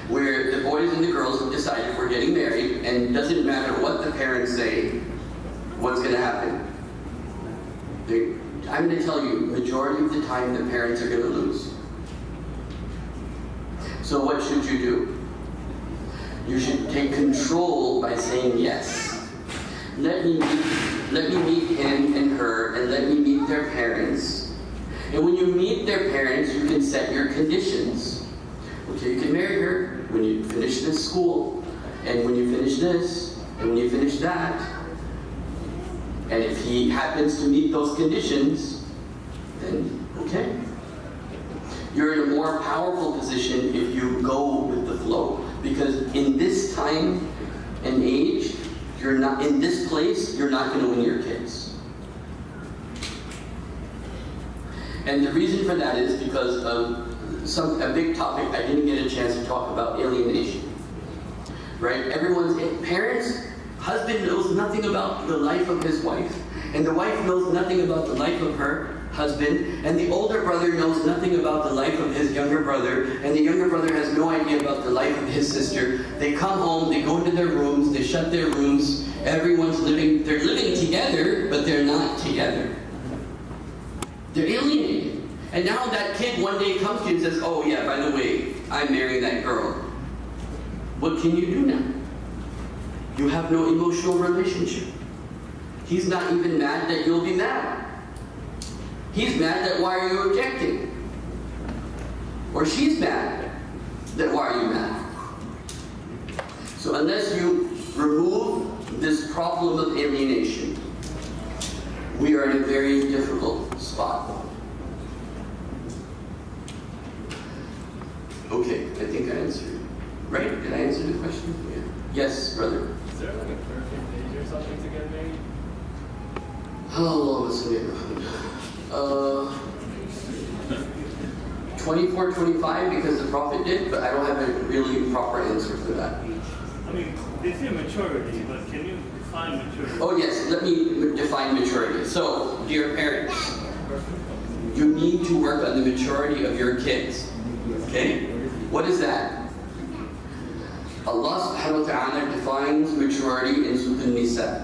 S2: where the boys and the girls have decided we're getting married, and it doesn't matter what the parents say, what's going to happen. I'm going to tell you, majority of the time the parents are going to lose. So what should you do? You should take control by saying yes. Let me meet him and her, and let me meet their parents. And when you meet their parents, you can set your conditions. Okay, you can marry her when you finish this school, and when you finish this, and when you finish that, and if he happens to meet those conditions, then okay. You're in a more powerful position if you go with the flow. Because in this time and age, you're not in this place, you're not going to win your kids. And the reason for that is because of a big topic I didn't get a chance to talk about: alienation. Right? Parents, husband knows nothing about the life of his wife, and the wife knows nothing about the life of her husband, and the older brother knows nothing about the life of his younger brother, and the younger brother has no idea about the life of his sister. They come home, they go into their rooms, they shut their rooms, they're living together, but they're not together. They're alienated. And now that kid one day comes to you and says, oh yeah, by the way, I'm marrying that girl. What can you do now? You have no emotional relationship. He's not even mad that you'll be mad. He's mad that why are you objecting? Or she's mad that why are you mad? So unless you remove this problem of alienation, we are in a very difficult spot. Okay, I think I answered. Right? Did I answer the question? Yeah. Yes, brother.
S4: Is there like a perfect age or something to get married?
S2: How long was it? 24, 25 because the Prophet did, but I don't have a really proper answer for that.
S3: I mean, they say maturity, but can you define maturity?
S2: Oh yes, let me define maturity. So, dear parents, you need to work on the maturity of your kids. Okay? What is that? Allah subhanahu wa ta'ala defines maturity in Surah An-Nisa.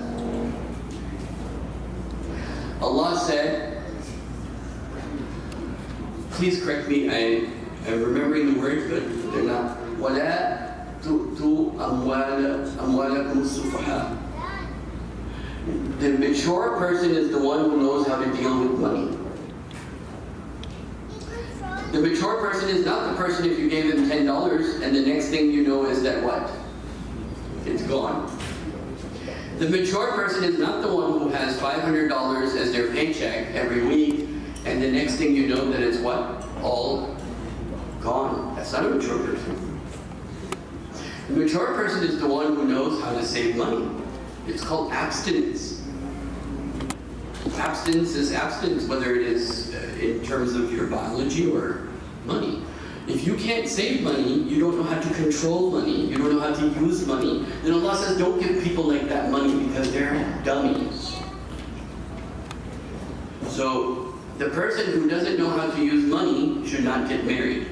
S2: Allah said, please correct me, I am remembering the words, but they're not. وَلَا تُؤْتُوا أَمْوَالَكُمُ السُّفَهَاءَ. The mature person is the one who knows how to deal with money. The mature person is not the person if you gave him $10 and the next thing you know is that what? It's gone. The mature person is not the one who has $500 as their paycheck every week and the next thing you know that it's what? All gone. That's not a mature person. The mature person is the one who knows how to save money. It's called abstinence. Abstinence is abstinence, whether it is in terms of your biology or money. If you can't save money, you don't know how to control money, you don't know how to use money, then Allah says don't give people like that money because they're dummies. So the person who doesn't know how to use money should not get married.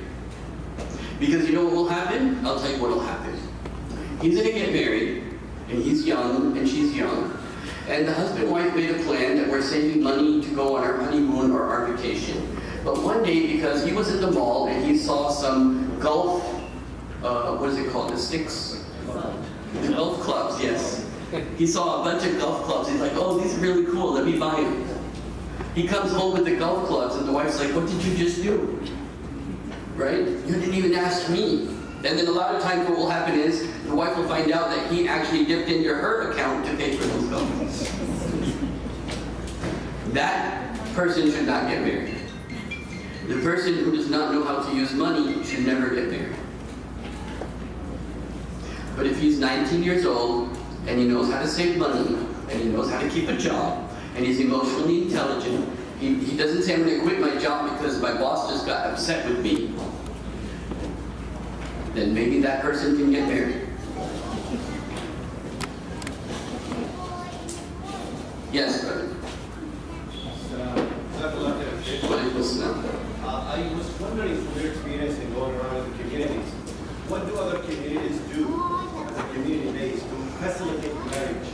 S2: Because you know what will happen? I'll tell you what will happen. He's going to get married, and he's young, and she's young, and the husband and wife made a plan that we're saving money to go on our honeymoon or our vacation. But one day, because he was at the mall and he saw some golf, what is it called, the sticks? The golf clubs, yes. He saw a bunch of golf clubs. He's like, oh, these are really cool, let me buy them. He comes home with the golf clubs and the wife's like, what did you just do? Right? You didn't even ask me. And then a lot of times what will happen is, the wife will find out that he actually dipped into her account to pay for those golf clubs. That person should not get married. The person who does not know how to use money should never get married. But if he's 19 years old, and he knows how to save money, and he knows how to keep a job, and he's emotionally intelligent, he doesn't say, I'm going to quit my job because my boss just got upset with me. Then maybe that person can get married. Yes, brother.
S5: I was wondering from your experience in going around in the communities, what do other communities do as a community base to facilitate marriage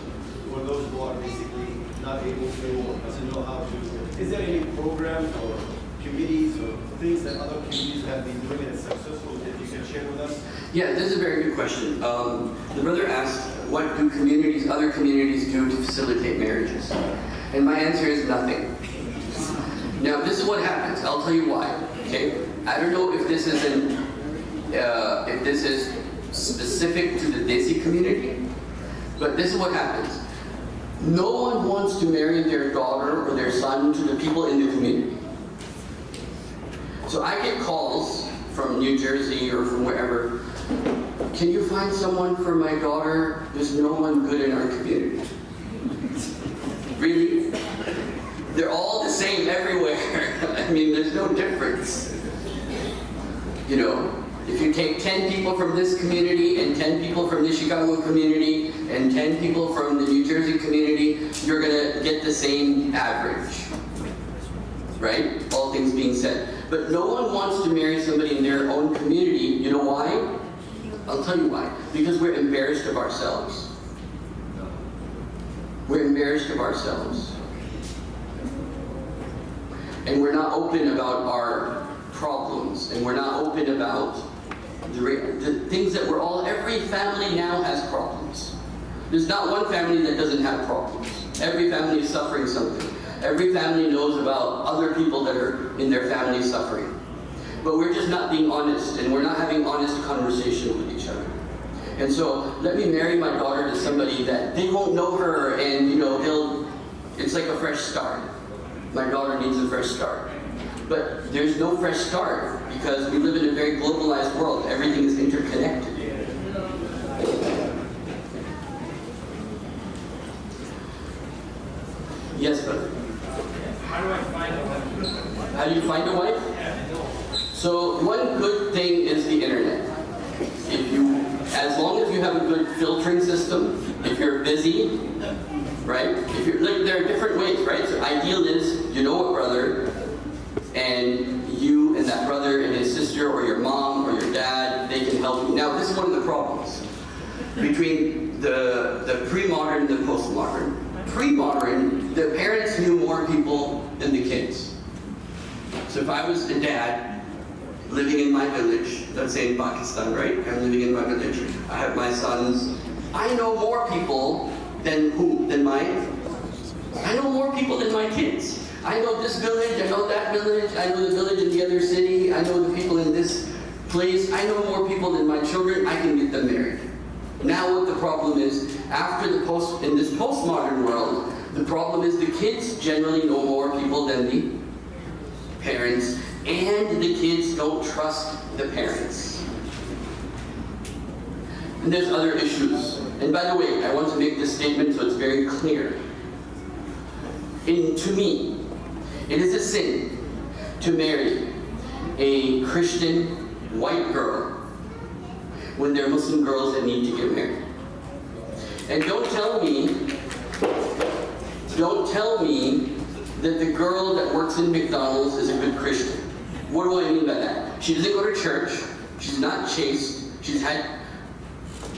S5: for those who are basically not able to or doesn't know how to? Is there any programs or committees or things that other communities have been doing and successful that you can share with us?
S2: Yeah, this is a very good question. The brother asked, what do other communities do to facilitate marriages? And my answer is nothing. Now, this is what happens. I'll tell you why. Okay, I don't know if this is specific to the Desi community, but this is what happens. No one wants to marry their daughter or their son to the people in the community. So I get calls from New Jersey or from wherever. Can you find someone for my daughter? There's no one good in our community. Really? They're all the same everywhere. I mean, there's no difference. You know, if you take 10 people from this community and 10 people from the Chicago community and 10 people from the New Jersey community, you're gonna get the same average. Right? All things being said. But no one wants to marry somebody in their own community. You know why? I'll tell you why. Because we're embarrassed of ourselves. We're embarrassed of ourselves. And we're not open about our problems. And we're not open about the things that every family now has problems. There's not one family that doesn't have problems. Every family is suffering something. Every family knows about other people that are in their family suffering. But we're just not being honest, and we're not having honest conversation with each other. And so, let me marry my daughter to somebody that they won't know her, and you know, it's like a fresh start. My daughter needs a fresh start. But there's no fresh start, because we live in a very globalized world. Everything is interconnected. Yes, brother?
S4: How do I find a wife?
S2: How do you find a wife? So one good thing is the internet. As long as you have a good filtering system, if you're busy, right? There are different ways, right? So ideal is you know a brother, and you and that brother and his sister or your mom or your dad, they can help you. Now this is one of the problems between the pre-modern and the post-modern. Pre-modern, the parents knew more people than the kids. So if I was a dad living in my village, let's say in Pakistan, right? I'm living in my village. I have my sons. I know more people than who? I know more people than my kids. I know this village, I know that village, I know the village in the other city, I know the people in this place. I know more people than my children. I can get them married. Now what the problem is, in this postmodern world, the problem is the kids generally know more people than the parents, and the kids don't trust the parents. And there's other issues. And by the way, I want to make this statement so it's very clear. To me, it is a sin to marry a Christian white girl when there are Muslim girls that need to get married. And don't tell me that the girl that works in McDonald's is a good Christian. What do I mean by that? She doesn't go to church, she's not chaste, she's had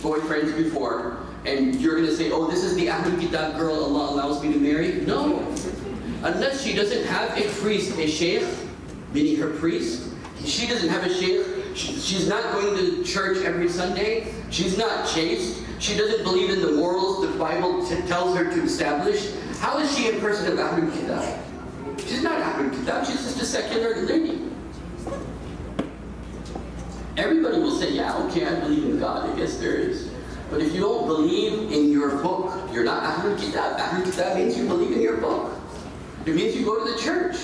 S2: boyfriends before, and you're going to say, oh, this is the Ahlul Kitab girl Allah allows me to marry? No. Unless she doesn't have a priest, a sheikh, meaning her priest. She doesn't have a sheikh. She's not going to church every Sunday. She's not chaste. She doesn't believe in the morals the Bible tells her to establish. How is she a person of Ahlul Kitab? She's not Ahlul Kitab. She's just a secular lady. Everybody will say, yeah, okay, I believe in God. I guess there is. But if you don't believe in your book, you're not Ahlul Kitab. Ahlul Kitab means you believe in your book. It means you go to the church.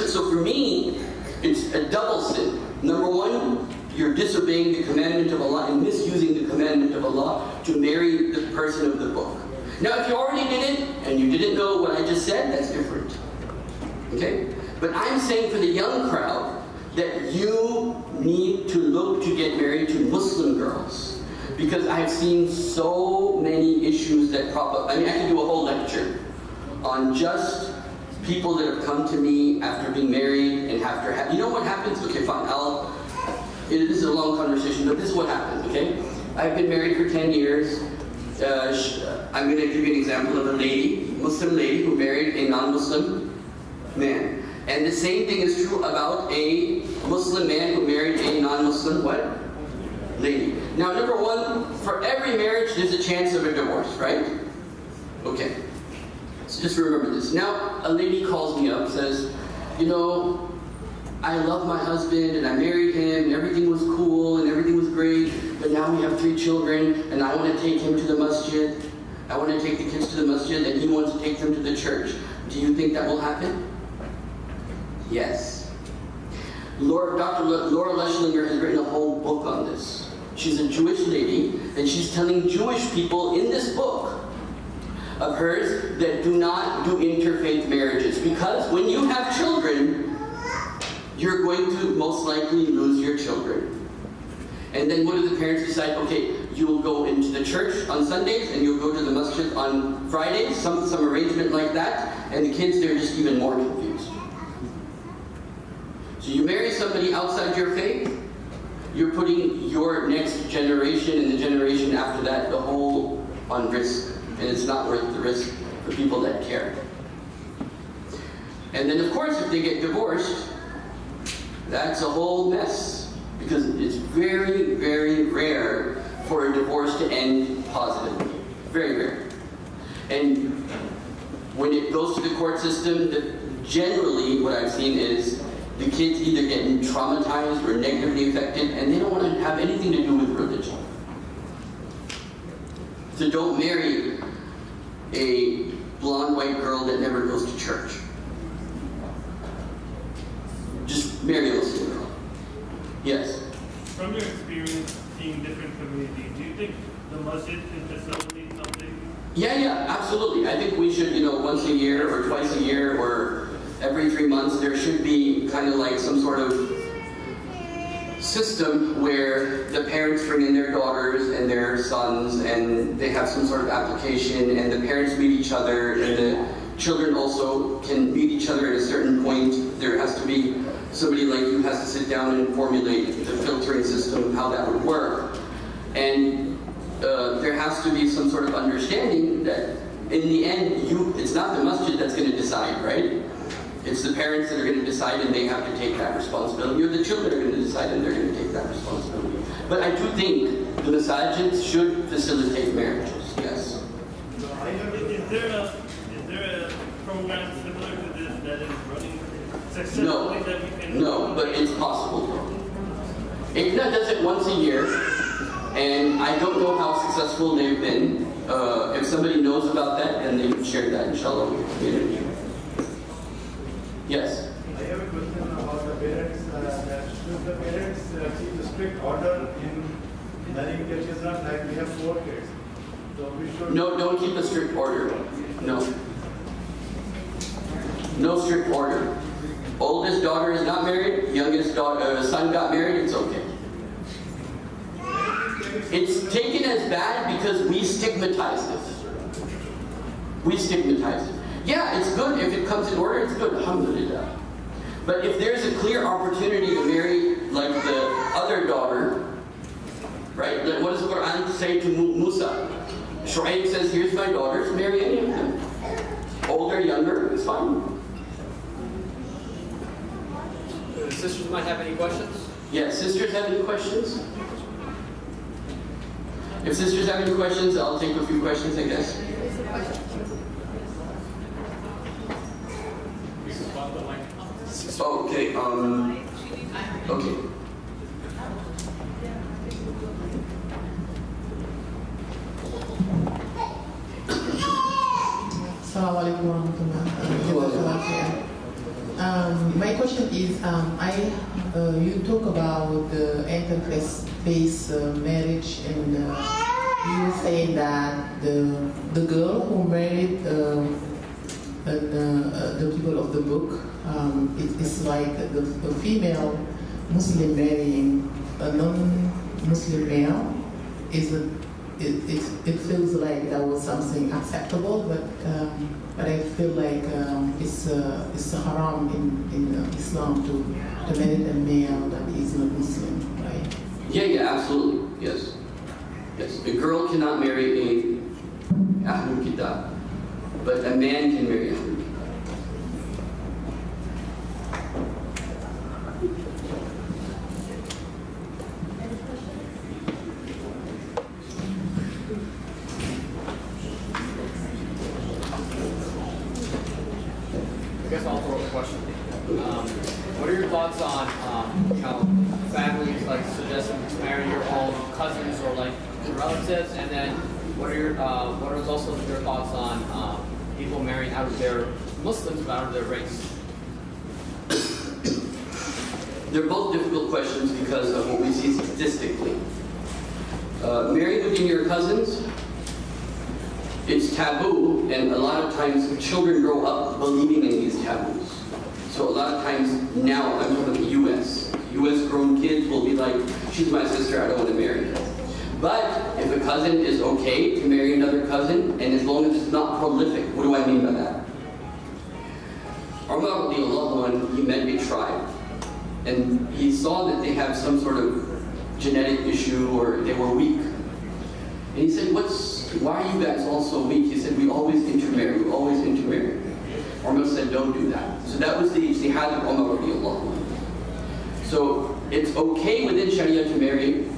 S2: So for me, it's a double sin. Number one, you're disobeying the commandment of Allah and misusing the commandment of Allah to marry the person of the book. Now, if you already did it and you didn't know what I just said, that's different. Okay? But I'm saying for the young crowd that you need to look to get married to Muslim girls. Because I've seen so many issues that pop up. I mean, I could do a whole lecture on just people that have come to me after being married and after you know what happens? Okay, fine, this is a long conversation, but this is what happens, okay? I've been married for 10 years. I'm going to give you an example of a lady, Muslim lady, who married a non-Muslim man. And the same thing is true about a Muslim man who married a non-Muslim what? Lady. Now, number one, for every marriage, there's a chance of a divorce, right? Okay. So just remember this. Now, a lady calls me up, says, you know, I love my husband and I married him and everything was cool and everything was great, but now we have 3 children and I want to take him to the masjid. I want to take the kids to the masjid and he wants to take them to the church. Do you think that will happen? Yes. Dr. Laura Leschlinger has written a whole book on this. She's a Jewish lady and she's telling Jewish people in this book of hers that do not do interfaith marriages, because when you have children, you're going to most likely lose your children. And then what do the parents decide? Okay, you will go into the church on Sundays and you'll go to the masjid on Fridays, some arrangement like that, and the kids, they're just even more confused. So you marry somebody outside your faith, you're putting your next generation and the generation after that, the whole on risk. And it's not worth the risk for people that care. And then of course, if they get divorced, that's a whole mess, because it's very, very rare for a divorce to end positively. Very rare. And when it goes to the court system, generally what I've seen is the kids either getting traumatized or negatively affected, and they don't want to have anything to do with religion. So don't marry a blonde white girl that never goes to church. Just marry a Muslim girl. Yes?
S3: From your experience seeing different communities, do you think the masjid can facilitate something?
S2: Yeah, absolutely. I think we should, once a year or twice a year or every 3 months, there should be kind of like some sort of system where the parents bring in their daughters and their sons and they have some sort of application and the parents meet each other and the children also can meet each other at a certain point. There has to be somebody like you has to sit down and formulate the filtering system of how that would work. And there has to be some sort of understanding that in the end, it's not the masjid that's going to decide, right? It's the parents that are going to decide and they have to take that responsibility, or the children are going to decide and they're going to take that responsibility. But I do think the masajids should facilitate marriages, yes.
S3: Is there a program similar to this that is running successfully that we can...
S2: No, but it's possible. ICNA does it once a year, and I don't know how successful they've been. If somebody knows about that, then they can share that, inshallah, with the community. Yes?
S6: I have a question about the parents. Should the parents keep a strict order in marrying their children, like we have 4 kids? So we should...
S2: No, don't keep a strict order. No. No strict order. Oldest daughter is not married, youngest son got married, it's okay. It's taken as bad because we stigmatize this. We stigmatize it. Yeah, it's good. If it comes in order, it's good. Alhamdulillah. But if there's a clear opportunity to marry like the other daughter, right? Like what does the Quran say to Musa? Shu'aib says, here's my daughters, marry any of them. Older, younger, it's fine.
S7: Sisters might have any questions?
S2: Yeah, sisters have any questions? If sisters have any questions, I'll take a few questions, I guess. Oh, okay, okay.
S8: Assalamu alaikum warahmatullahi. My question is, you talk about the interfaith marriage, and you say that the girl who married the people of the book, it's like the female Muslim marrying a non-Muslim male. It feels like that was something acceptable, but I feel like it's haram in Islam to marry a male that is not Muslim, right?
S2: Yeah, absolutely, yes. Yes, a girl cannot marry a Ahlul Kitab, but a man can marry a Ahlul Kitab.
S7: I guess I'll throw a question. what are your thoughts on how families like suggesting to marry your own cousins or like relatives? And then what are also your thoughts on people marrying out of their Muslims out of their race?
S2: They're both difficult questions because of what we see statistically. Marrying within your cousins, it's taboo, and a lot of times children grow up believing in these taboos. So a lot of times now, I'm talking about the US grown kids will be like, she's my sister, I don't want to marry her. But if a cousin is okay to marry another cousin, and as long as it's not prolific, what do I mean by that? Umar, he met a tribe, and he saw that they have some sort of genetic issue or they were weak. And he said, why are you guys all so weak? He said, we always intermarry, we always intermarry. Umar said, don't do that. So that was the ijtihad of Umar radiallahu anhu. So it's okay within Sharia to marry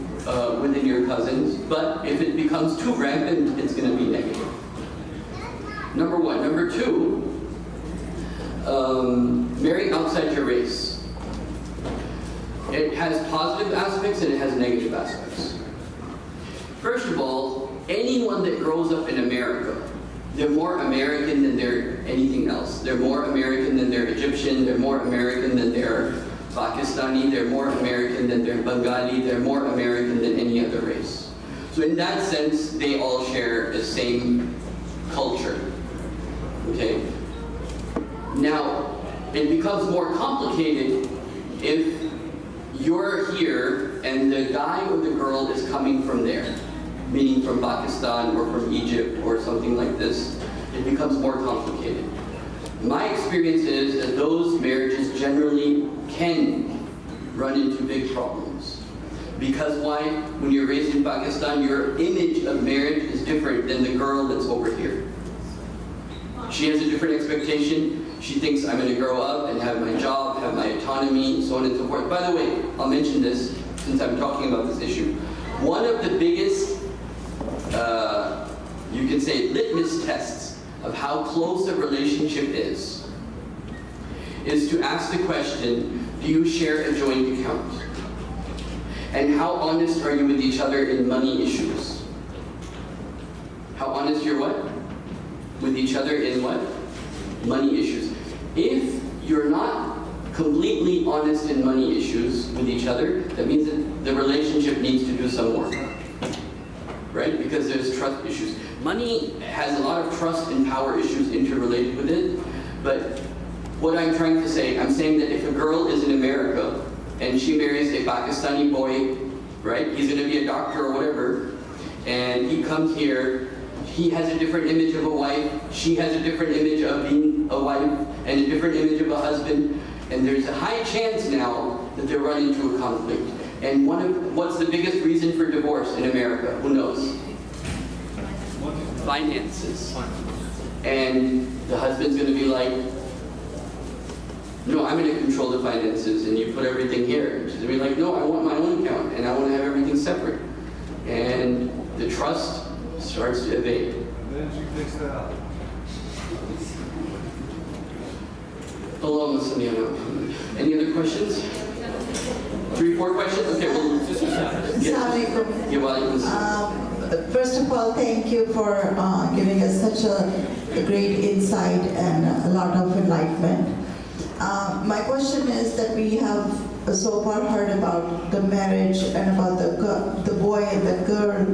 S2: within your cousins, but if it becomes too rampant, it's going to be negative. Number one. Number two, marrying outside your race. It has positive aspects and it has negative aspects. First of all, anyone that grows up in America, they're more American than they're anything else. They're more American than they're Egyptian, they're more American than they're Pakistani, they're more American than they're Bengali, they're more American than any other race. So in that sense, they all share the same culture. Okay? Now, it becomes more complicated if you're here and the guy or the girl is coming from there, meaning from Pakistan or from Egypt or something like this. It becomes more complicated. My experience is that those marriages generally can run into big problems. Because why? When you're raised in Pakistan, your image of marriage is different than the girl that's over here. She has a different expectation. She thinks I'm going to grow up and have my job, have my autonomy, so on and so forth. By the way, I'll mention this since I'm talking about this issue. One of the biggest, you can say, litmus tests of how close a relationship is to ask the question, do you share a joint account? And how honest are you with each other in money issues? How honest you're what? With each other in what? Money issues. If you're not completely honest in money issues with each other, that means that the relationship needs to do some work. Right? Because there's trust issues. Money has a lot of trust and power issues interrelated with it, but what I'm trying to say, I'm saying that if a girl is in America and she marries a Pakistani boy, right? He's going to be a doctor or whatever, and he comes here, he has a different image of a wife, she has a different image of being a wife, and a different image of a husband, and there's a high chance now that they'll run into a conflict. And what's the biggest reason for divorce in America? Who knows? Finances. And the husband's going to be like, no, I'm going to control the finances, and you put everything here. She's going to be like, no, I want my own account, and I want to have everything separate. And the trust starts to evade.
S6: And then she takes that out.
S2: Any other questions? 3, 4 questions? Okay, well,
S9: first of all, thank you for giving us such a great insight and a lot of enlightenment. My question is that we have so far heard about the marriage and about the boy and the girl,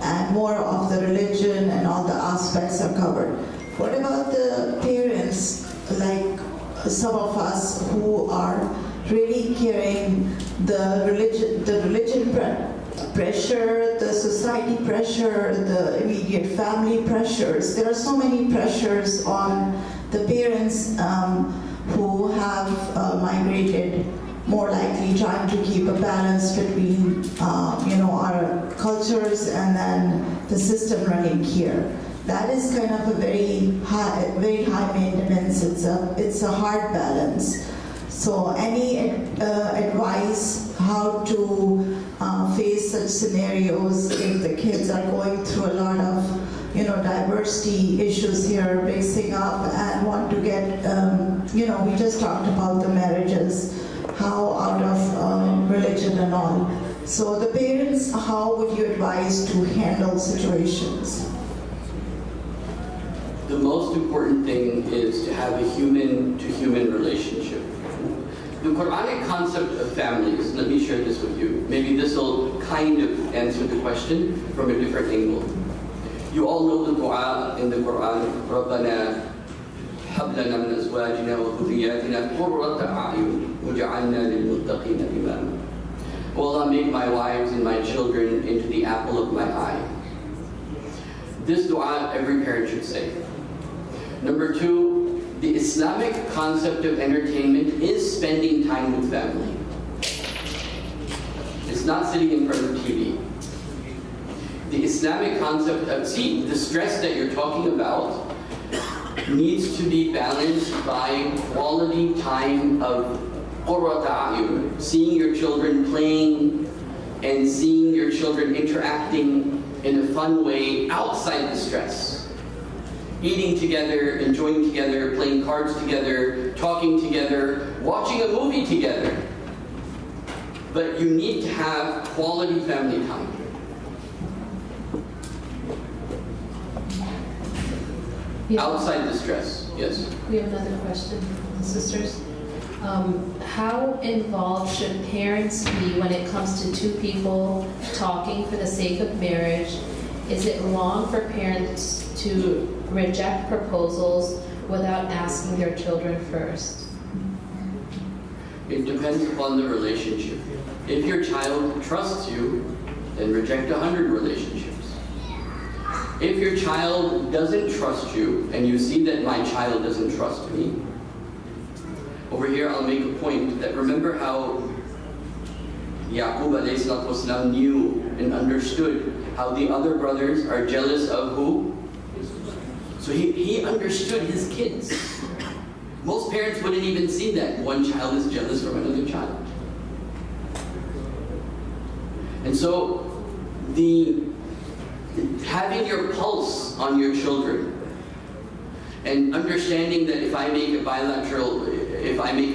S9: and more of the religion and all the aspects are covered. What about the parents, like some of us who are really carrying the religion pressure, the society pressure, the immediate family pressures? There are so many pressures on the parents who have migrated, more likely trying to keep a balance between our cultures and then the system running here. That is kind of a very high maintenance. It's a hard balance. So any advice how to face such scenarios if the kids are going through a lot of diversity issues here, mixing up and want to get we just talked about the marriages, how out of religion and all. So the parents, how would you advise to handle situations?
S2: The most important thing is to have a human-to-human relationship. The Quranic concept of families, let me share this with you. Maybe this will kind of answer the question from a different angle. You all know the dua in the Quran, رَبَّنَا هَبْ لَنَا مِنْ أَزْوَاجِنَا وَذُرِّيَّاتِنَا قُرَّةَ أَعْيُنٍ وَاجْعَلْنَا لِلْمُتَّقِينَ إِمَامًا. O Allah, make my wives and my children into the apple of my eye. This dua every parent should say. Number two, the Islamic concept of entertainment is spending time with family. It's not sitting in front of TV. The Islamic concept of, the stress that you're talking about needs to be balanced by quality time of qurrat a'yun, seeing your children playing and seeing your children interacting in a fun way outside the stress. Eating together, enjoying together, playing cards together, talking together, watching a movie together. But you need to have quality family time. Outside the stress, yes.
S10: We have another question, sisters. How involved should parents be when it comes to two people talking for the sake of marriage? Is it wrong for parents to reject proposals without asking their children first?
S2: It depends upon the relationship. If your child trusts you, then reject 100 relationships. If your child doesn't trust you, and you see that my child doesn't trust me, over here I'll make a point that remember how Yaqub alayhi salatu wasalam knew and understood how the other brothers are jealous of who? So he understood his kids. Most parents wouldn't even see that one child is jealous from another child. And so having your pulse on your children and understanding that if I make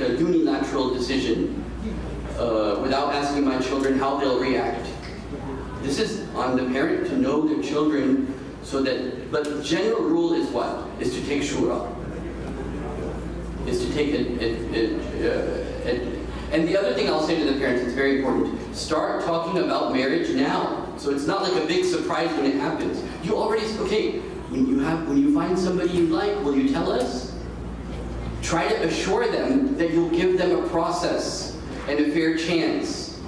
S2: a unilateral decision without asking my children how they'll react, this is on the parent to know their children so that, but the general rule is what? Is to take shura. Is to take it. And the other thing I'll say to the parents, it's very important, start talking about marriage now. So it's not like a big surprise when it happens. You already, okay, when you find somebody you like, will you tell us? Try to assure them that you'll give them a process and a fair chance,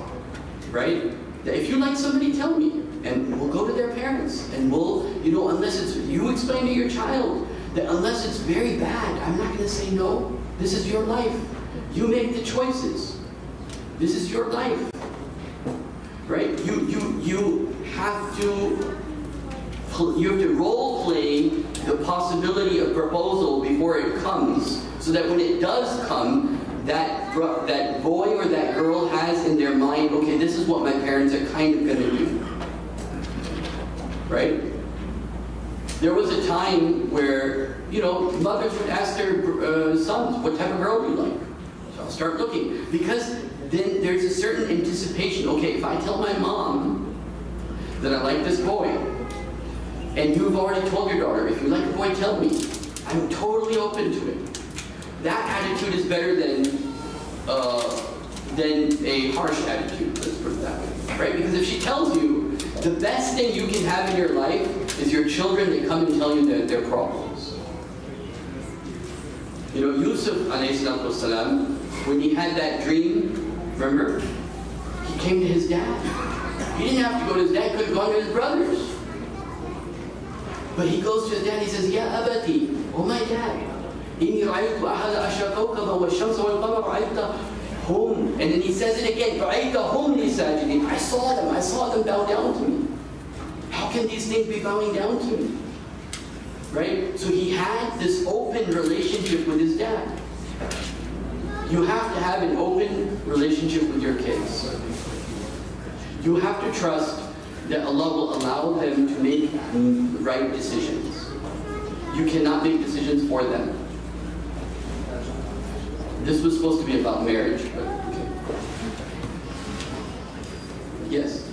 S2: right? That if you like somebody, tell me, and we'll go to their parents, and we'll, unless it's, you explain to your child that unless it's very bad, I'm not going to say no. This is your life. You make the choices. This is your life, right? You have to role play the possibility of proposal before it comes, so that when it does come, that boy or that girl has in their mind, okay, this is what my parents are kind of going to do, right? There was a time where, mothers would ask their sons, what type of girl do you like? So I'll start looking. Because then there's a certain anticipation. Okay, if I tell my mom that I like this boy, and you've already told your daughter, if you like a boy, tell me. I'm totally open to it. That attitude is better than a harsh attitude, let's put it that way. Right? Because if she tells you, the best thing you can have in your life is your children that come and tell you their problems. Yusuf alayhi salatu wasalam, when he had that dream, remember? He came to his dad. He didn't have to go to his dad, he could have gone to his brothers. But he goes to his dad, he says, Ya abati, oh my dad, inni ra'aytu ahada ashra kawkaba wa shamsa wal qamar ra'aytahum. And then he says it again, ra'aytahum li sajidin. I saw them bow down to me. How can these things be bowing down to me? Right? So he had this open relationship with his dad. You have to have an open relationship with your kids. You have to trust that Allah will allow them to make right decisions. You cannot make decisions for them. This was supposed to be about marriage, but okay. Yes.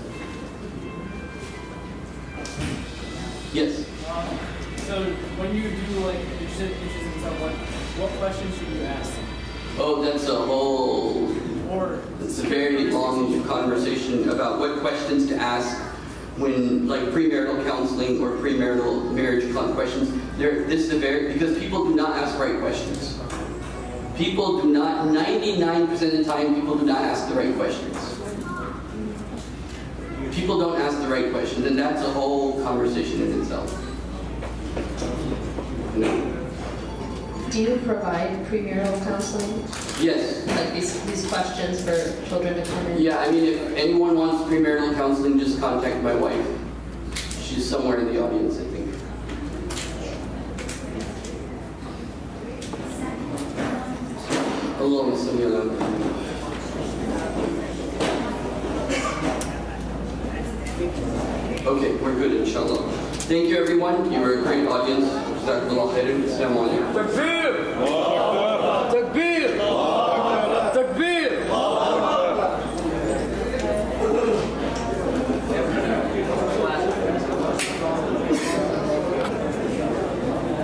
S2: Yes.
S4: So when you do like interested in someone, what questions should you ask them?
S2: Oh, that's a whole. It's a very long conversation about what questions to ask when, like, premarital counseling or premarital marriage questions. This is because people do not ask the right questions. People do not. 99% of the time, people do not ask the right questions. People don't ask the right questions, and that's a whole conversation in itself. No.
S10: Do you provide premarital counseling?
S2: Yes.
S10: Like these questions for children to come in?
S2: Yeah, I mean, if anyone wants premarital counseling, just contact my wife. She's somewhere in the audience, I think. Hello, Miss Samira. Okay, we're good, inshallah. Thank you, everyone. You were a great audience. Jazakallah khairan. Assalamu alaikum.
S11: Takbir! Takbir! Takbir!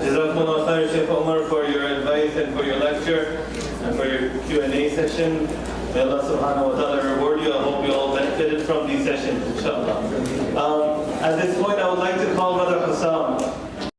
S1: Jazakumullah khair, Sheikh Omar, for your advice and for your lecture and for your Q&A session. May Allah subhanahu wa ta'ala reward you. I hope you all benefited from these sessions, inshallah. At this point, I would like to call